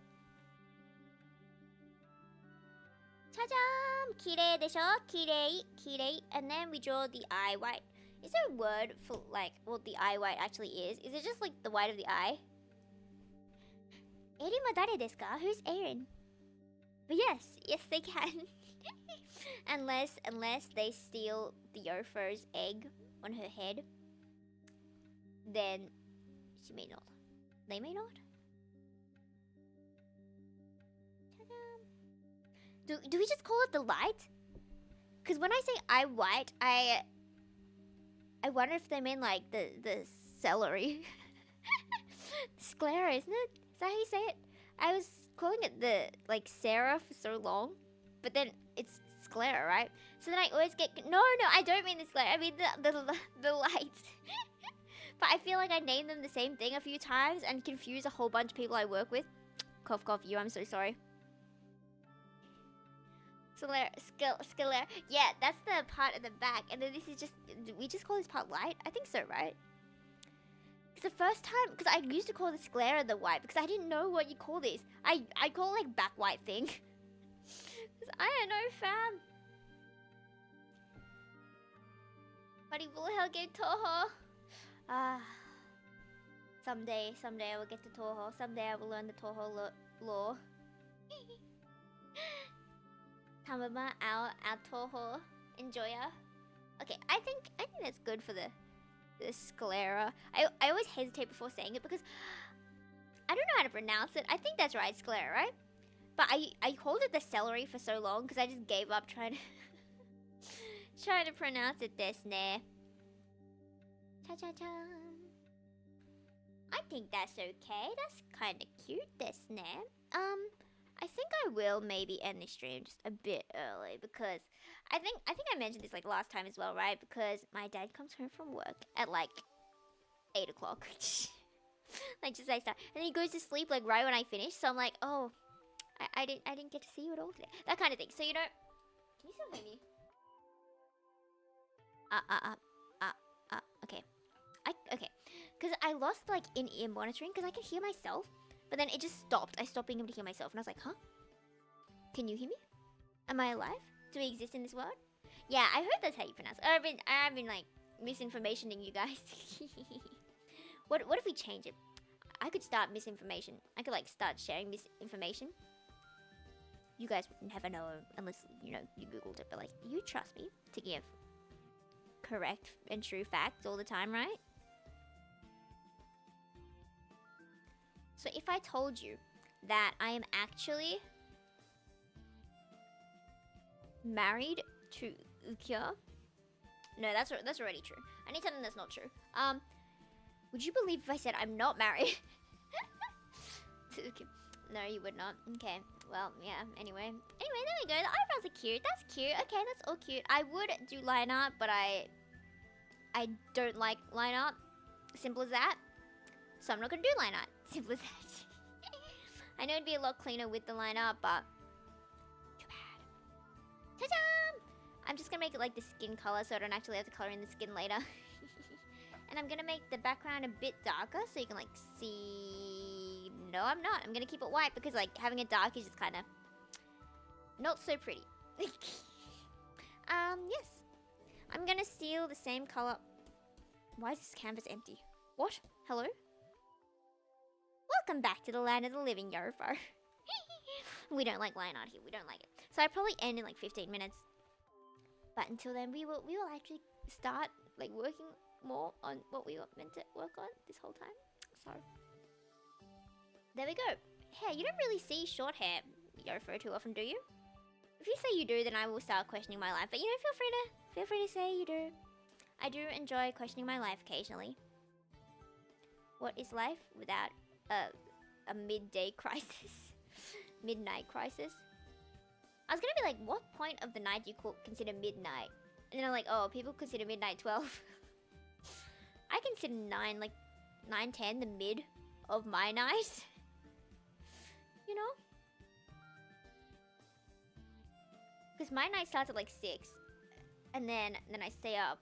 Cha-jam! Kirei desho? Kirei. And then we draw the eye white. Is there a word for like what the eye white actually is? Is it just like the white of the eye? Erima dare desu ka? Who's Erin? But yes, they can. unless they steal the Yofu's egg on her head, then she may not. They may not. Do we just call it the light? Because when I say eye white, I wonder if they mean like the celery. Sclera, isn't it? Is that how you say it? I was calling it the like Sarah for so long, but then it's sclera, right? So then I always get no, I don't mean the sclera. I mean the light. But I feel like I named them the same thing a few times and confuse a whole bunch of people I work with. Cough, cough. You, I'm so sorry. Sclera. Yeah, that's the part at the back, and then this is just we just call this part light. I think so, right? The first time, because I used to call the sclera the white, because I didn't know what you call this. I call it like back white thing. Because I don't know, fam. Buddy will hell get Toho. Someday I will get to Toho. Someday I will learn the Toho law. Tamama, our Toho enjoyer. Okay, I think that's good for the sclera. I always hesitate before saying it because I don't know how to pronounce it. I think that's right, sclera, right? But I called it the celery for so long because I just gave up trying to pronounce it desu ne. cha. I think that's okay. That's kind of cute, this name. I think I will maybe end the stream just a bit early because I think I mentioned this like last time as well, right? Because my dad comes home from work at like 8 o'clock. Like just I start, and then he goes to sleep like right when I finish. So I'm like, oh, I didn't get to see you at all today. That kind of thing. So you know, can you still hear me? Okay. Okay. Because I lost like in-ear monitoring because I could hear myself, but then it just stopped. I stopped being able to hear myself, and I was like, huh? Can you hear me? Am I alive? Do we exist in this world? Yeah, I heard that's how you pronounce it. I've been like misinformationing you guys. What if we change it? I could start misinformation. I could like start sharing misinformation. You guys would never know unless you know you googled it, but like you trust me to give correct and true facts all the time, right? So if I told you that I am actually married to Ukiya, no, that's already true. I need something that's not true. Would you believe if I said I'm not married to Ukiya? No, you would not. Okay, well, yeah. Anyway, there we go. The eyebrows are cute. That's cute. Okay, that's all cute. I would do line art, but I don't like line art. Simple as that. So I'm not gonna do line art. Simple as that. I know it'd be a lot cleaner with the line art, but too bad. Ta-da! I'm just gonna make it like the skin color, so I don't actually have to color in the skin later. And I'm gonna make the background a bit darker, so you can like see. No, I'm not. I'm gonna keep it white because like having it dark is just kind of not so pretty. Yes. I'm gonna steal the same color. Why is this canvas empty? What? Hello? Welcome back to the land of the living, Yufu. We don't like line art here. We don't like it. So I probably end in like 15 minutes. But until then, we will actually start like working more on what we were meant to work on this whole time. So there we go. Hair. You don't really see short hair Yufu too often, do you? If you say you do, then I will start questioning my life. But you know, feel free to say you do. I do enjoy questioning my life occasionally. What is life without a midday crisis? Midnight crisis? I was gonna be like, what point of the night do you consider midnight? And then I'm like, oh, people consider midnight 12. I consider 9, 10 the mid of my night. You know? Because my night starts at like 6. And then I stay up.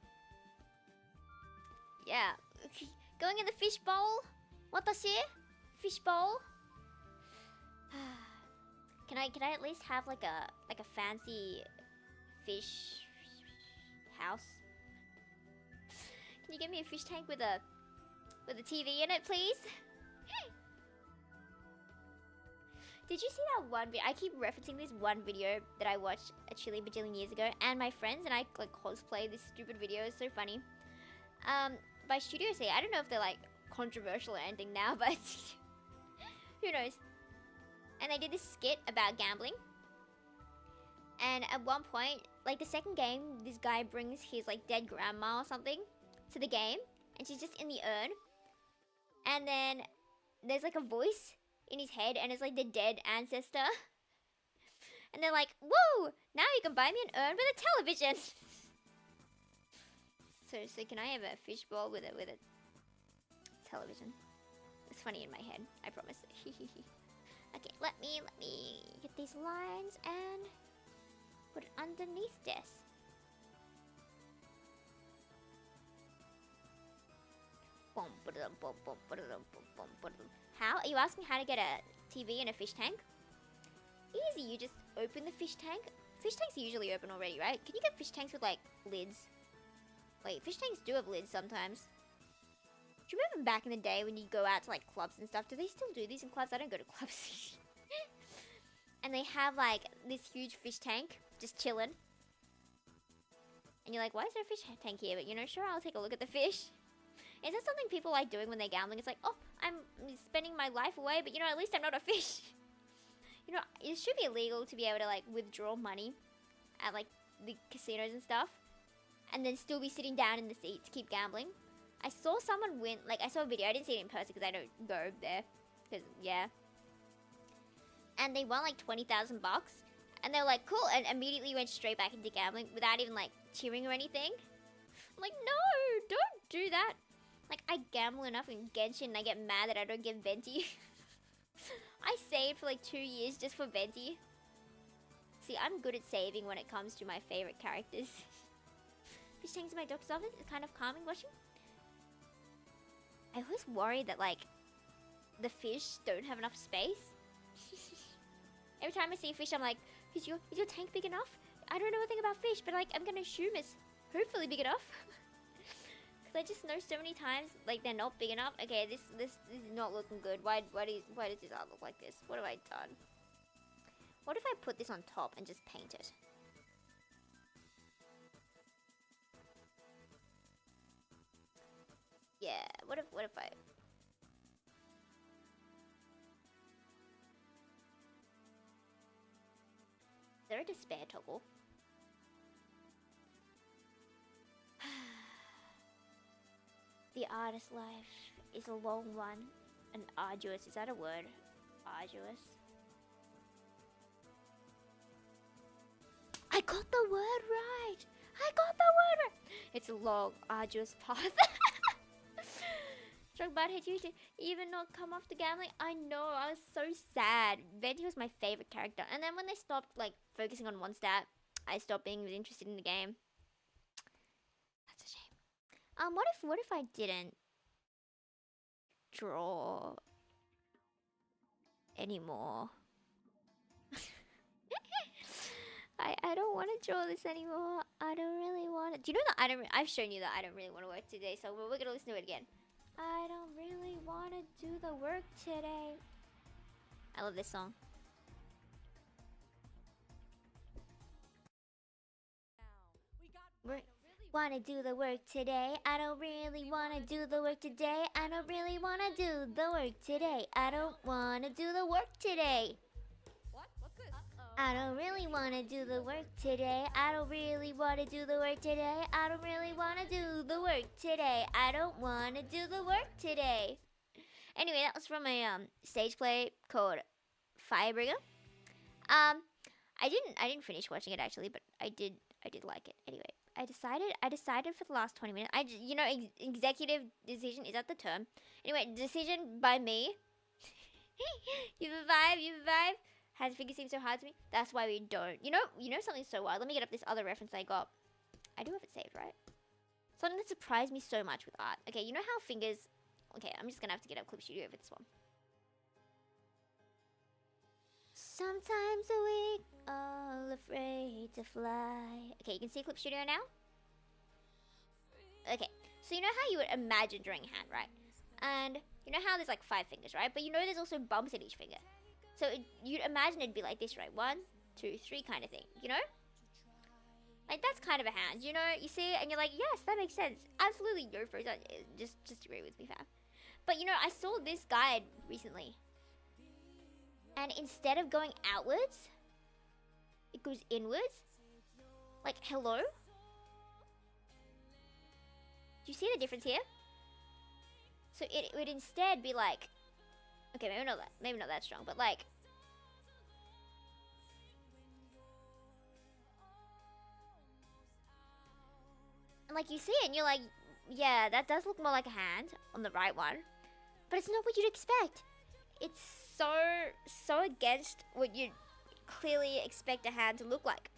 Yeah. Going in the fishbowl? Watashi? Fishbowl? Can I at least have like a fancy fish house? Can you give me a fish tank with a TV in it, please? Did you see that one video? I keep referencing this one video that I watched a chilly bajillion years ago, and my friends and I like cosplay this stupid video. It's so funny. By Studio C, I don't know if they're like controversial or anything now, but who knows? And they did this skit about gambling. And at one point, like the second game, this guy brings his like dead grandma or something to the game, and she's just in the urn. And then there's like a voice in his head, and it's like the dead ancestor. And they're like, "Whoa! Now you can buy me an urn with a television." So can I have a fishbowl with a television? It's funny in my head, I promise. Okay, let me get these lines and put it underneath this. How? Are you asking how to get a TV and a fish tank? Easy, you just open the fish tank. Fish tanks are usually open already, right? Can you get fish tanks with like lids? Wait, fish tanks do have lids sometimes. Do you remember back in the day when you go out to like clubs and stuff? Do they still do these in clubs? I don't go to clubs. And they have like this huge fish tank just chilling. And you're like, why is there a fish tank here? But you know, sure, I'll take a look at the fish. Is that something people like doing when they're gambling? It's like, oh, I'm spending my life away, but you know, at least I'm not a fish. You know, it should be illegal to be able to like withdraw money at like the casinos and stuff, and then still be sitting down in the seat to keep gambling. I saw someone win, like I saw a video, I didn't see it in person because I don't go there, because yeah. And they won like 20,000 bucks, and they were like, cool, and immediately went straight back into gambling without even like cheering or anything. I'm like, no, don't do that. Like, I gamble enough in Genshin and I get mad that I don't get Venti. I saved for like 2 years just for Venti. See, I'm good at saving when it comes to my favorite characters. Fish tanks in my doctor's office is kind of calming watching. I always worry that like the fish don't have enough space. Every time I see a fish, I'm like, is your tank big enough? I don't know a thing about fish, but like I'm gonna assume it's hopefully big enough. Cause I just know so many times like they're not big enough. Okay, this is not looking good. Why does this art look like this? What have I done? What if I put this on top and just paint it? Yeah, what if I... Is there a despair toggle? The artist's life is a long one and arduous. Is that a word? Arduous. I got the word right! I got the word right! It's a long, arduous path. Strong bad hate you to even not come off the gambling. I know, I was so sad. Venti was my favorite character. And then when they stopped like focusing on one stat, I stopped being interested in the game. That's a shame. What if I didn't draw anymore? I don't want to draw this anymore. I don't really want to. Do you know that I've shown you that I don't really want to work today, so we're gonna listen to it again. I don't really want to do the work today. I love this song. Want to do the work today. I don't really want to do the work today. I don't really want to do the work today. I don't want to do the work today. I don't really want to do the work today. I don't really want to do the work today. I don't really want to do the work today. I don't want to do the work today. Anyway, that was from a stage play called Firebringer. I didn't finish watching it actually, but I did like it. Anyway, I decided for the last 20 minutes. Executive decision, is that the term? Anyway, decision by me. You vibe. Has figure seem so hard to me? That's why we don't. You know something so wild? Let me get up this other reference I got. I do have it saved, right? Something that surprised me so much with art. Okay, you know how fingers... Okay, I'm just gonna have to get up Clip Studio for this one. Sometimes a week, all afraid to fly. Okay, you can see Clip Studio now? Okay, so you know how you would imagine drawing a hand, right? And you know how there's like 5 fingers, right? But you know there's also bumps in each finger. So you'd imagine it'd be like this, right? 1, 2, 3 kind of thing, you know? Like, that's kind of a hand, you know? You see it and you're like, yes, that makes sense. Absolutely, go for it. Just agree with me, fam. But, you know, I saw this guide recently. And instead of going outwards, it goes inwards. Like, hello? Do you see the difference here? So it would instead be like... Okay, maybe not that strong, but like... And like you see it and you're like, yeah, that does look more like a hand on the right one. But it's not what you'd expect. It's so against what you'd clearly expect a hand to look like.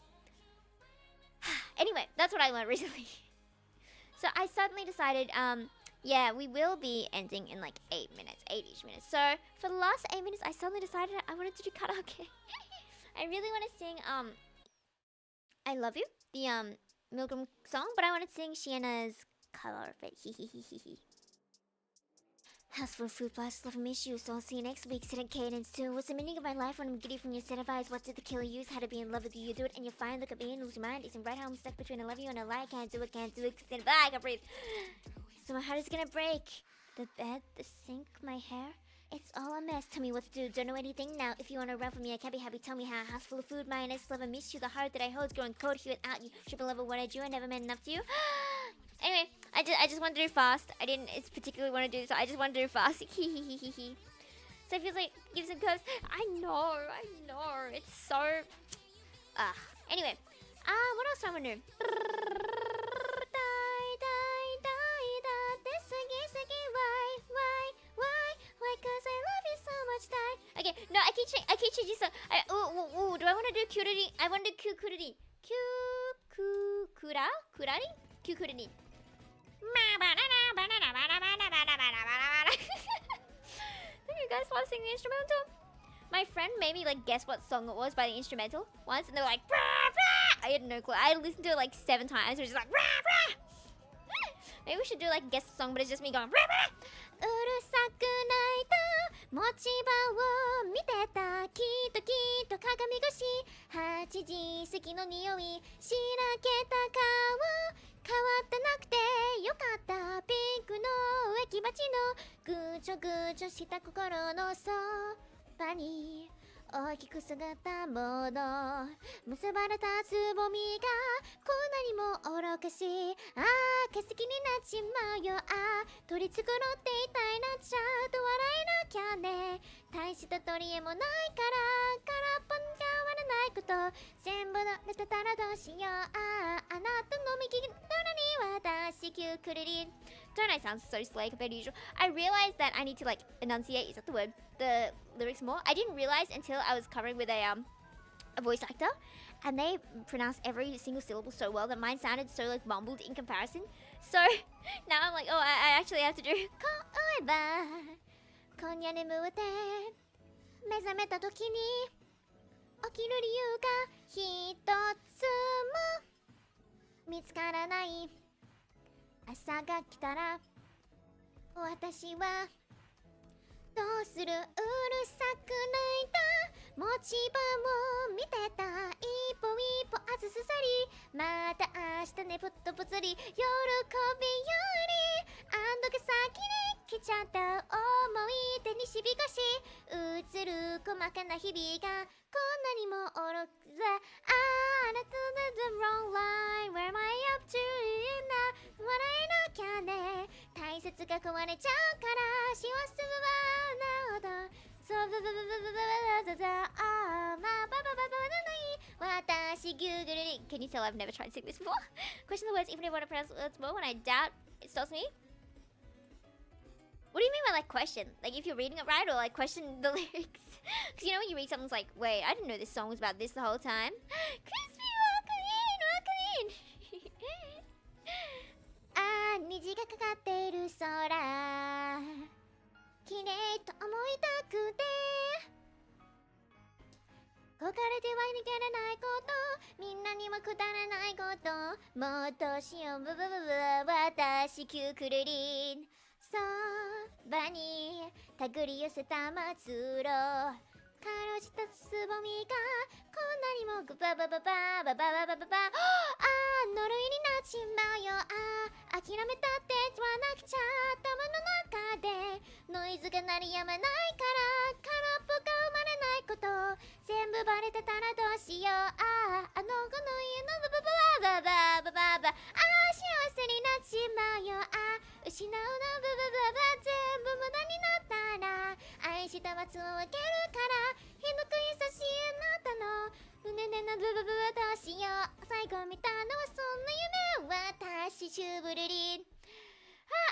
Anyway, that's what I learned recently. So I suddenly decided, yeah, we will be ending in like 8 minutes, 8-ish minutes. So for the last 8 minutes, I suddenly decided I wanted to do karaoke. I really want to sing I Love You, the Milgram song, but I want to sing Sienna's Color of It. As for food plus love and miss you, so I'll see you next week. Sit in cadence too. What's the meaning of my life when I'm giddy from your set of eyes? What did the killer use? How to be in love with you? You do it and you're fine. Look at me and lose your mind. Isn't right how I'm stuck between I love you and a lie. Can't do it, stand by, I can't breathe. So my heart is gonna break. The bed, the sink, my hair. It's all a mess. Tell me what to do. Don't know anything now. If you wanna run from me, I can't be happy. Tell me how. House full of food, my next love and miss you. The heart that I hold is growing cold here without you. Triple level what I do. I never meant enough to you. Anyway, I just want to do fast. I didn't particularly want to do this, so I just want to do fast. So it feels like give some curves. I know. It's so. Anyway, what else do I want to do? Why? Cause I love you so much, die. Okay, no, I keep changing stuff. Do I want to do kurari? I want to do kurari. Kurari? Kurari. Don't you guys love singing the instrumental? My friend made me like guess what song it was by the instrumental once, and they were like, brah, brah! I had no clue. I listened to it like 7 times. It was just like, brah, brah! Maybe we should do like a guess song, but it's just me going, brah, brah! うるさく泣いた持ち場を見てたきっと鏡越し8時過ぎの匂いしらけた顔変わってなくてよかったピンクの植木鉢のぐちょぐちょした心のそばに大きく姿もの結ばれたつぼみがこんなにも愚かしい化石になっちまうよ取り繕っていたいなちゃんと笑えなきゃね大した取り柄もないから空っぽに変わらないこと全部慣れてたらどうしようあなたの右隣に私キュークルリン Don't I sound so slay compared to usual? I realized that I need to like enunciate, is that the word? The lyrics more. I didn't realize until I was covering with a voice actor, and they pronounced every single syllable so well that mine sounded so like mumbled in comparison. So now I'm like, oh, I actually have to do. 恋は今夜眠って目覚めた時に起きる理由が一つも見つからない朝が来たら私はどうするうるさく泣いた持ち場を見てた一歩一歩あずすさりまた明日ねぷっとぷつり喜びよりあん時先に来ちゃった思い出にしびかし映る細かな日々がこんなにも愚かあなたの the wrong line Where am I up to な笑えなきゃね大切が壊れちゃうから幸せはなほどそうブブブブブブブブブ私ギューグルリ Can you tell I've never tried to sing this before? Question the words even if I want to pronounce words more when I doubt it stops me. What do you mean by like question? Like if you're reading it right or like question the lyrics? Because you know when you read something's like, wait, I didn't know this song was about this the whole time. Crispy, welcome in. 虹がかかっている空綺麗と思いたくて焦がれてはいけれないことみんなにはくだらないこともっとしようブブブブ私キュークルリンそばに手繰り寄せた末路かろうじたつぼみがこんなにもグババババババババババ呪いになっちまうよ諦めたって言わなくちゃ頭の中でノイズが鳴りやまないから空っぽが生まれないこと全部バレてたらどうしようあの子の家のババババババババ幸せになっちまうよ失うのブブブブ全部無駄になったら愛した罰を受けるからひどく優しいあなたの胸ねのブブブブどうしよう最後見たのはそんな夢私シューブルリン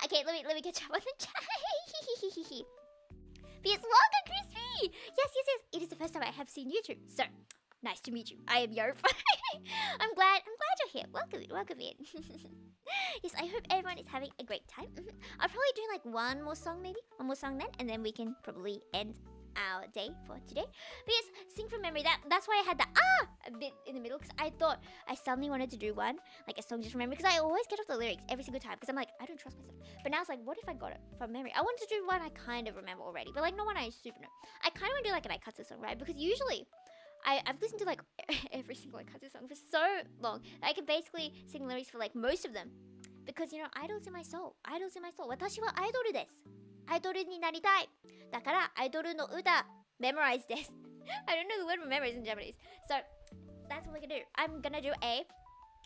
Okay, let me catch up on the chat. Yes, welcome, Crispy. Yes. It is the first time I have seen YouTube. So nice to meet you. I am Yarp. I'm glad you're here. Welcome in. Yes, I hope everyone is having a great time. I'll probably do like one more song then, and then we can probably end our day for today. But yes, sing from memory. That's why I had that a bit in the middle because I thought I suddenly wanted to do one like a song just from memory because I always get off the lyrics every single time because I'm like I don't trust myself. But now it's like what if I got it from memory? I wanted to do one I kind of remember already, but like not one I super know. I kind of want to do like an Aikatsu song, right? Because usually I've listened to like every single Aikatsu song for so long that I can basically sing lyrics for like most of them because you know idols in my soul. 私はアイドルです。アイドルになりたい。だからアイドルの歌 memorize です。I don't know the word for memorize in Japanese. So that's what we're gonna do. I'm gonna do a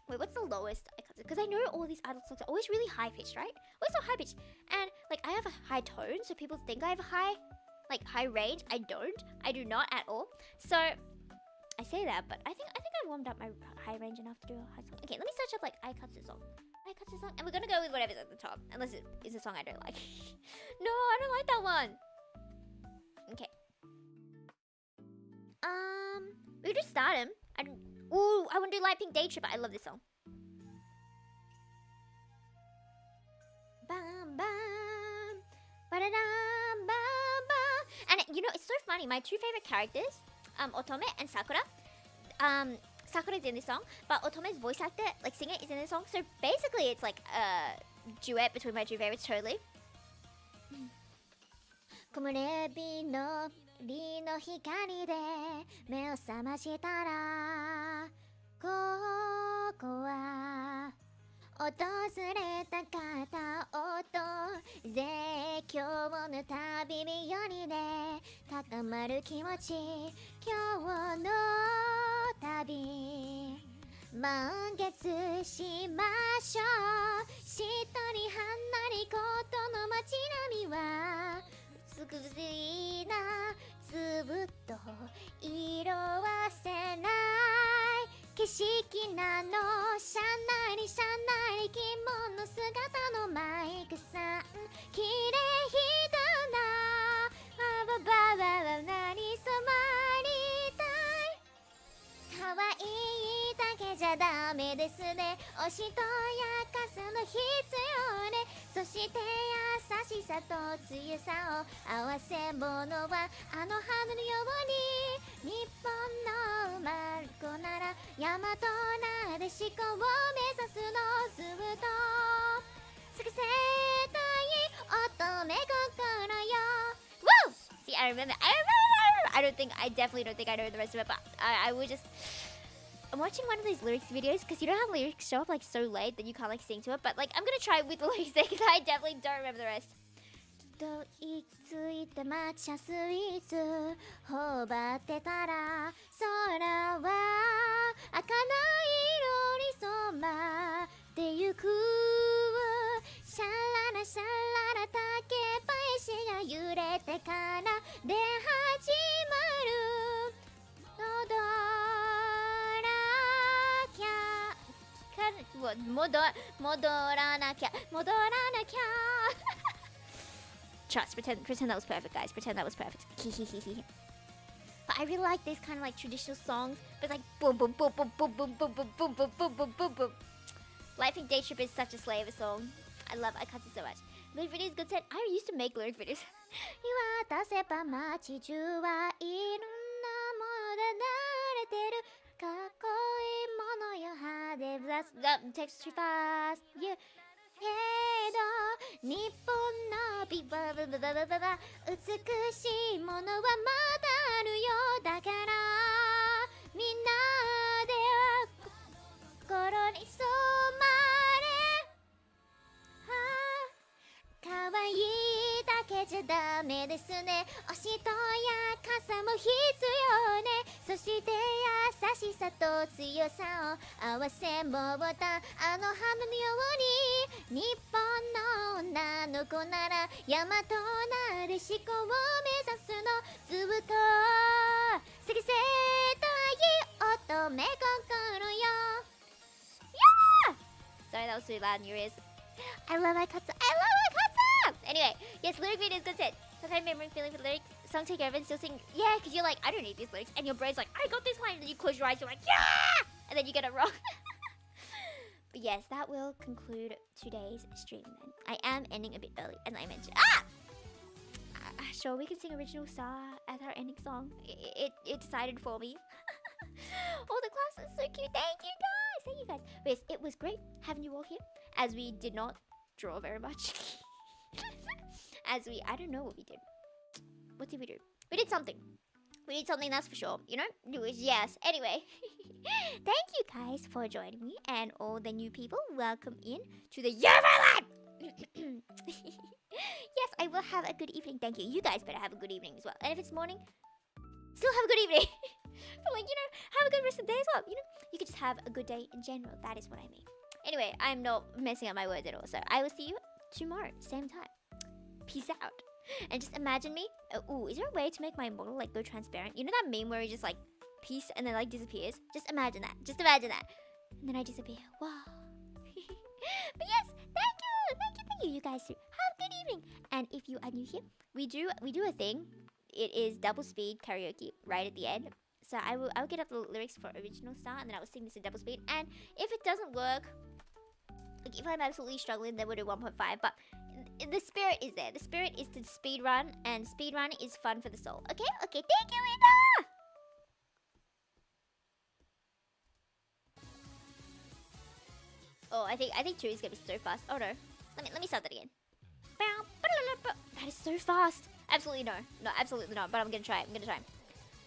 Wait, what's the lowest ikatsu? Because I know all these idol songs are always really high pitched, right? Always so high pitched. And like I have a high tone, so people think I have a high range. I don't. I do not at all. So I say that, but I think I warmed up my high range enough to do a high song. Okay, let me search up like ikatsu song. Ikatsu song, and we're gonna go with whatever's at the top, unless it is a song I don't like. No, I don't like that one. Okay. We just start him. Ooh, I want to do Light Pink Day Tripper. I love this song. Bam bam, ba-da-dam, bam bam. And you know, it's so funny. My two favorite characters, Otome and Sakura. Sakura's in this song, but Otome's voice actor, like singer, is in this song. So basically, it's like a duet between my two favorites, totally. 木漏れ日の光で目を覚ましたらここは訪れた方と絶叫の旅日和で高まる気持ち今日の旅満月しましょう一人離れことの街並みは美しいなずっと色あせない景色なのシャナリシャナリ着物姿のマイクさん綺麗だなあばばばばなり染まりたい可愛いだけじゃダメですねおしとやかさの必要ねそして優しさと強さを合わせ物はあの花のように日本の馬子なら大和なでしこを目指すのずっと咲かせたい乙女心よ Woo! See, I remember. I definitely don't think I know the rest of it, but I will just. I'm watching one of those lyrics videos because you know how lyrics show up like so late that you can't like sing to it, but like I'm gonna try with the lyrics there because I definitely don't remember the rest. といついた抹茶スイーツ頬張ってたら空は赤な色に染まってゆくシャララシャララ竹林が揺れてからで始まる踊らきゃ戻らなきゃTrust, pretend that was perfect, guys. Pretend that was perfect. But I really like these kind of like traditional songs, but like boom, boom, boom, boom, boom, boom, boom, boom, boom, boom, boom, boom, boom, boom. Life in Day Trip is such a slay of a song. I love Ikatsu so much. Lyric videos, good set. I used to make lyric videos. 見渡せば街中はいろんなもので慣れてるかっこいいものよ派手 That text too fast. Yeah. けど日本の美バババババババ美しいものはまだあるよだからみんなで心に染まれ可愛いだけじゃダメですねおしとやかさも必要ねそして優しさと強さを合わせ持ったあの花のように日本の女の子なら大和なでしこを目指すのずっと過ぎせたい乙女心よ Yeah! Sorry that was too loud in your ears. I love Ikatsu. Anyway, yes, lyric video is good set. Sometimes remembering feeling for the lyrics, song take over and still sing. Yeah, because you're like, I don't need these lyrics. And your brain's like, I got this line. And then you close your eyes, you're like, yeah! And then you get it wrong. But yes, that will conclude today's stream then. I am ending a bit early, as I mentioned. Sure, we can sing Original Star as our ending song. It decided for me. Oh, the class is so cute. Thank you guys. But yes, it was great having you all here, as we did not draw very much. I don't know what we did. What did we do? We did something. We did something, that's for sure. You know? It was, yes. Anyway. Thank you guys for joining me. And all the new people, welcome in to the Yufu. Yes, I will have a good evening. Thank you. You guys better have a good evening as well. And if it's morning, still have a good evening. But like, have a good rest of the day as well. You could just have a good day in general. That is what I mean. Anyway, I'm not messing up my words at all. So I will see you tomorrow, same time. Peace out. And just imagine me. Oh, is there a way to make my model like go transparent? You know that meme where he just like peace and then like disappears? Just imagine that. Just imagine that. And then I disappear. Wow. But yes, thank you. You guys too. Have a good evening. And if you are new here, we do a thing. It is double speed karaoke right at the end. So I'll get up the lyrics for original start and then I will sing this in double speed. And if it doesn't work, like if I'm absolutely struggling, then we'll do 1.5. But the spirit is there. The spirit is to speed run, and speed run is fun for the soul. Okay, thank you, Ida. Oh, I think 2 is gonna be so fast. Oh no, let me start that again. That is so fast. Absolutely no, absolutely not. But I'm gonna try.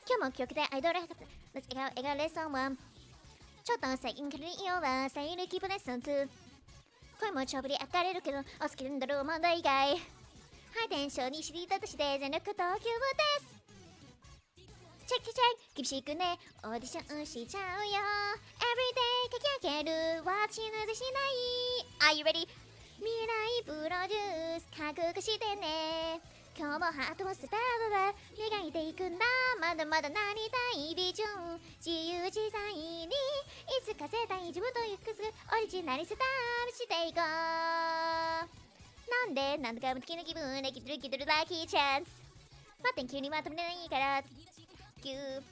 今日も曲でアイドル博士 Let's 笑顔レッスン1ちょっと最近からいいよはサイルキープレッスン2声もちょぶり明かれるけどお好きなんだろう問題以外ハイテンションに知りたとして全力投球ですチェック厳しくねオーディションしちゃうよ Everyday 駆け上げるワッチなぜしない Are you ready? 未来プロデュース覚悟してね今日もハートをスタートだ磨いていくんだまだまだなりたいビジョン自由自在にいつか世代自分と行くすオリジナルスタートしていこうなんだか無敵な気分で気取るラッキーチャンス待って急にまとめないからキュー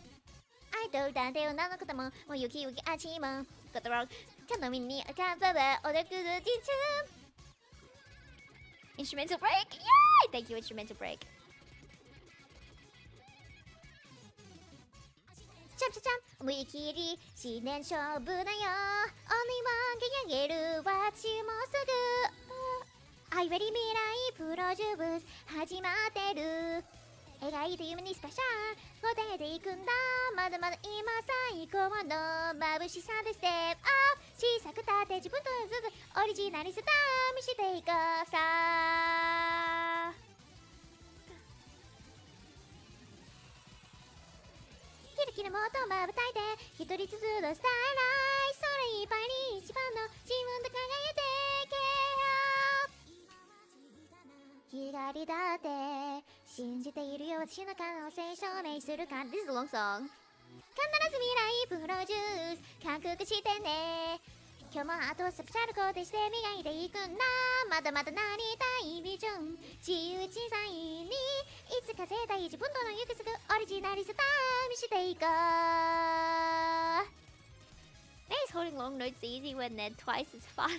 アイドルだって女の子とももうユキあちも Got the wrong ちゃんと見にあかんだ踊るくずちんちゃんInstrumental break! Yay! Thank you, instrumental break. Cham! 思い切り自然勝負だよ Only one がやげるわちもすぐ Are you ready? 未来プロデュース始まってる描いて夢にスペシャル答えていくんだまだまだ今最高の眩しさでステップアップ小さく立って自分とずつオリジナルスター見せていこうさキラキラもっとまぶたいて一人ずつのスターライそれいっぱいに一番の自分で輝いてけよ光だって信じているよ私の可能性証明するか This is a long song 必ず未来プロデュース覚悟してね今日もあとスペシャルコーテして磨いていくんだまだまだなりたいビジョン自由自在にいつか世代自分との行くすぐオリジナルスター見せていこう Nice holding long notes easy when they're twice as fast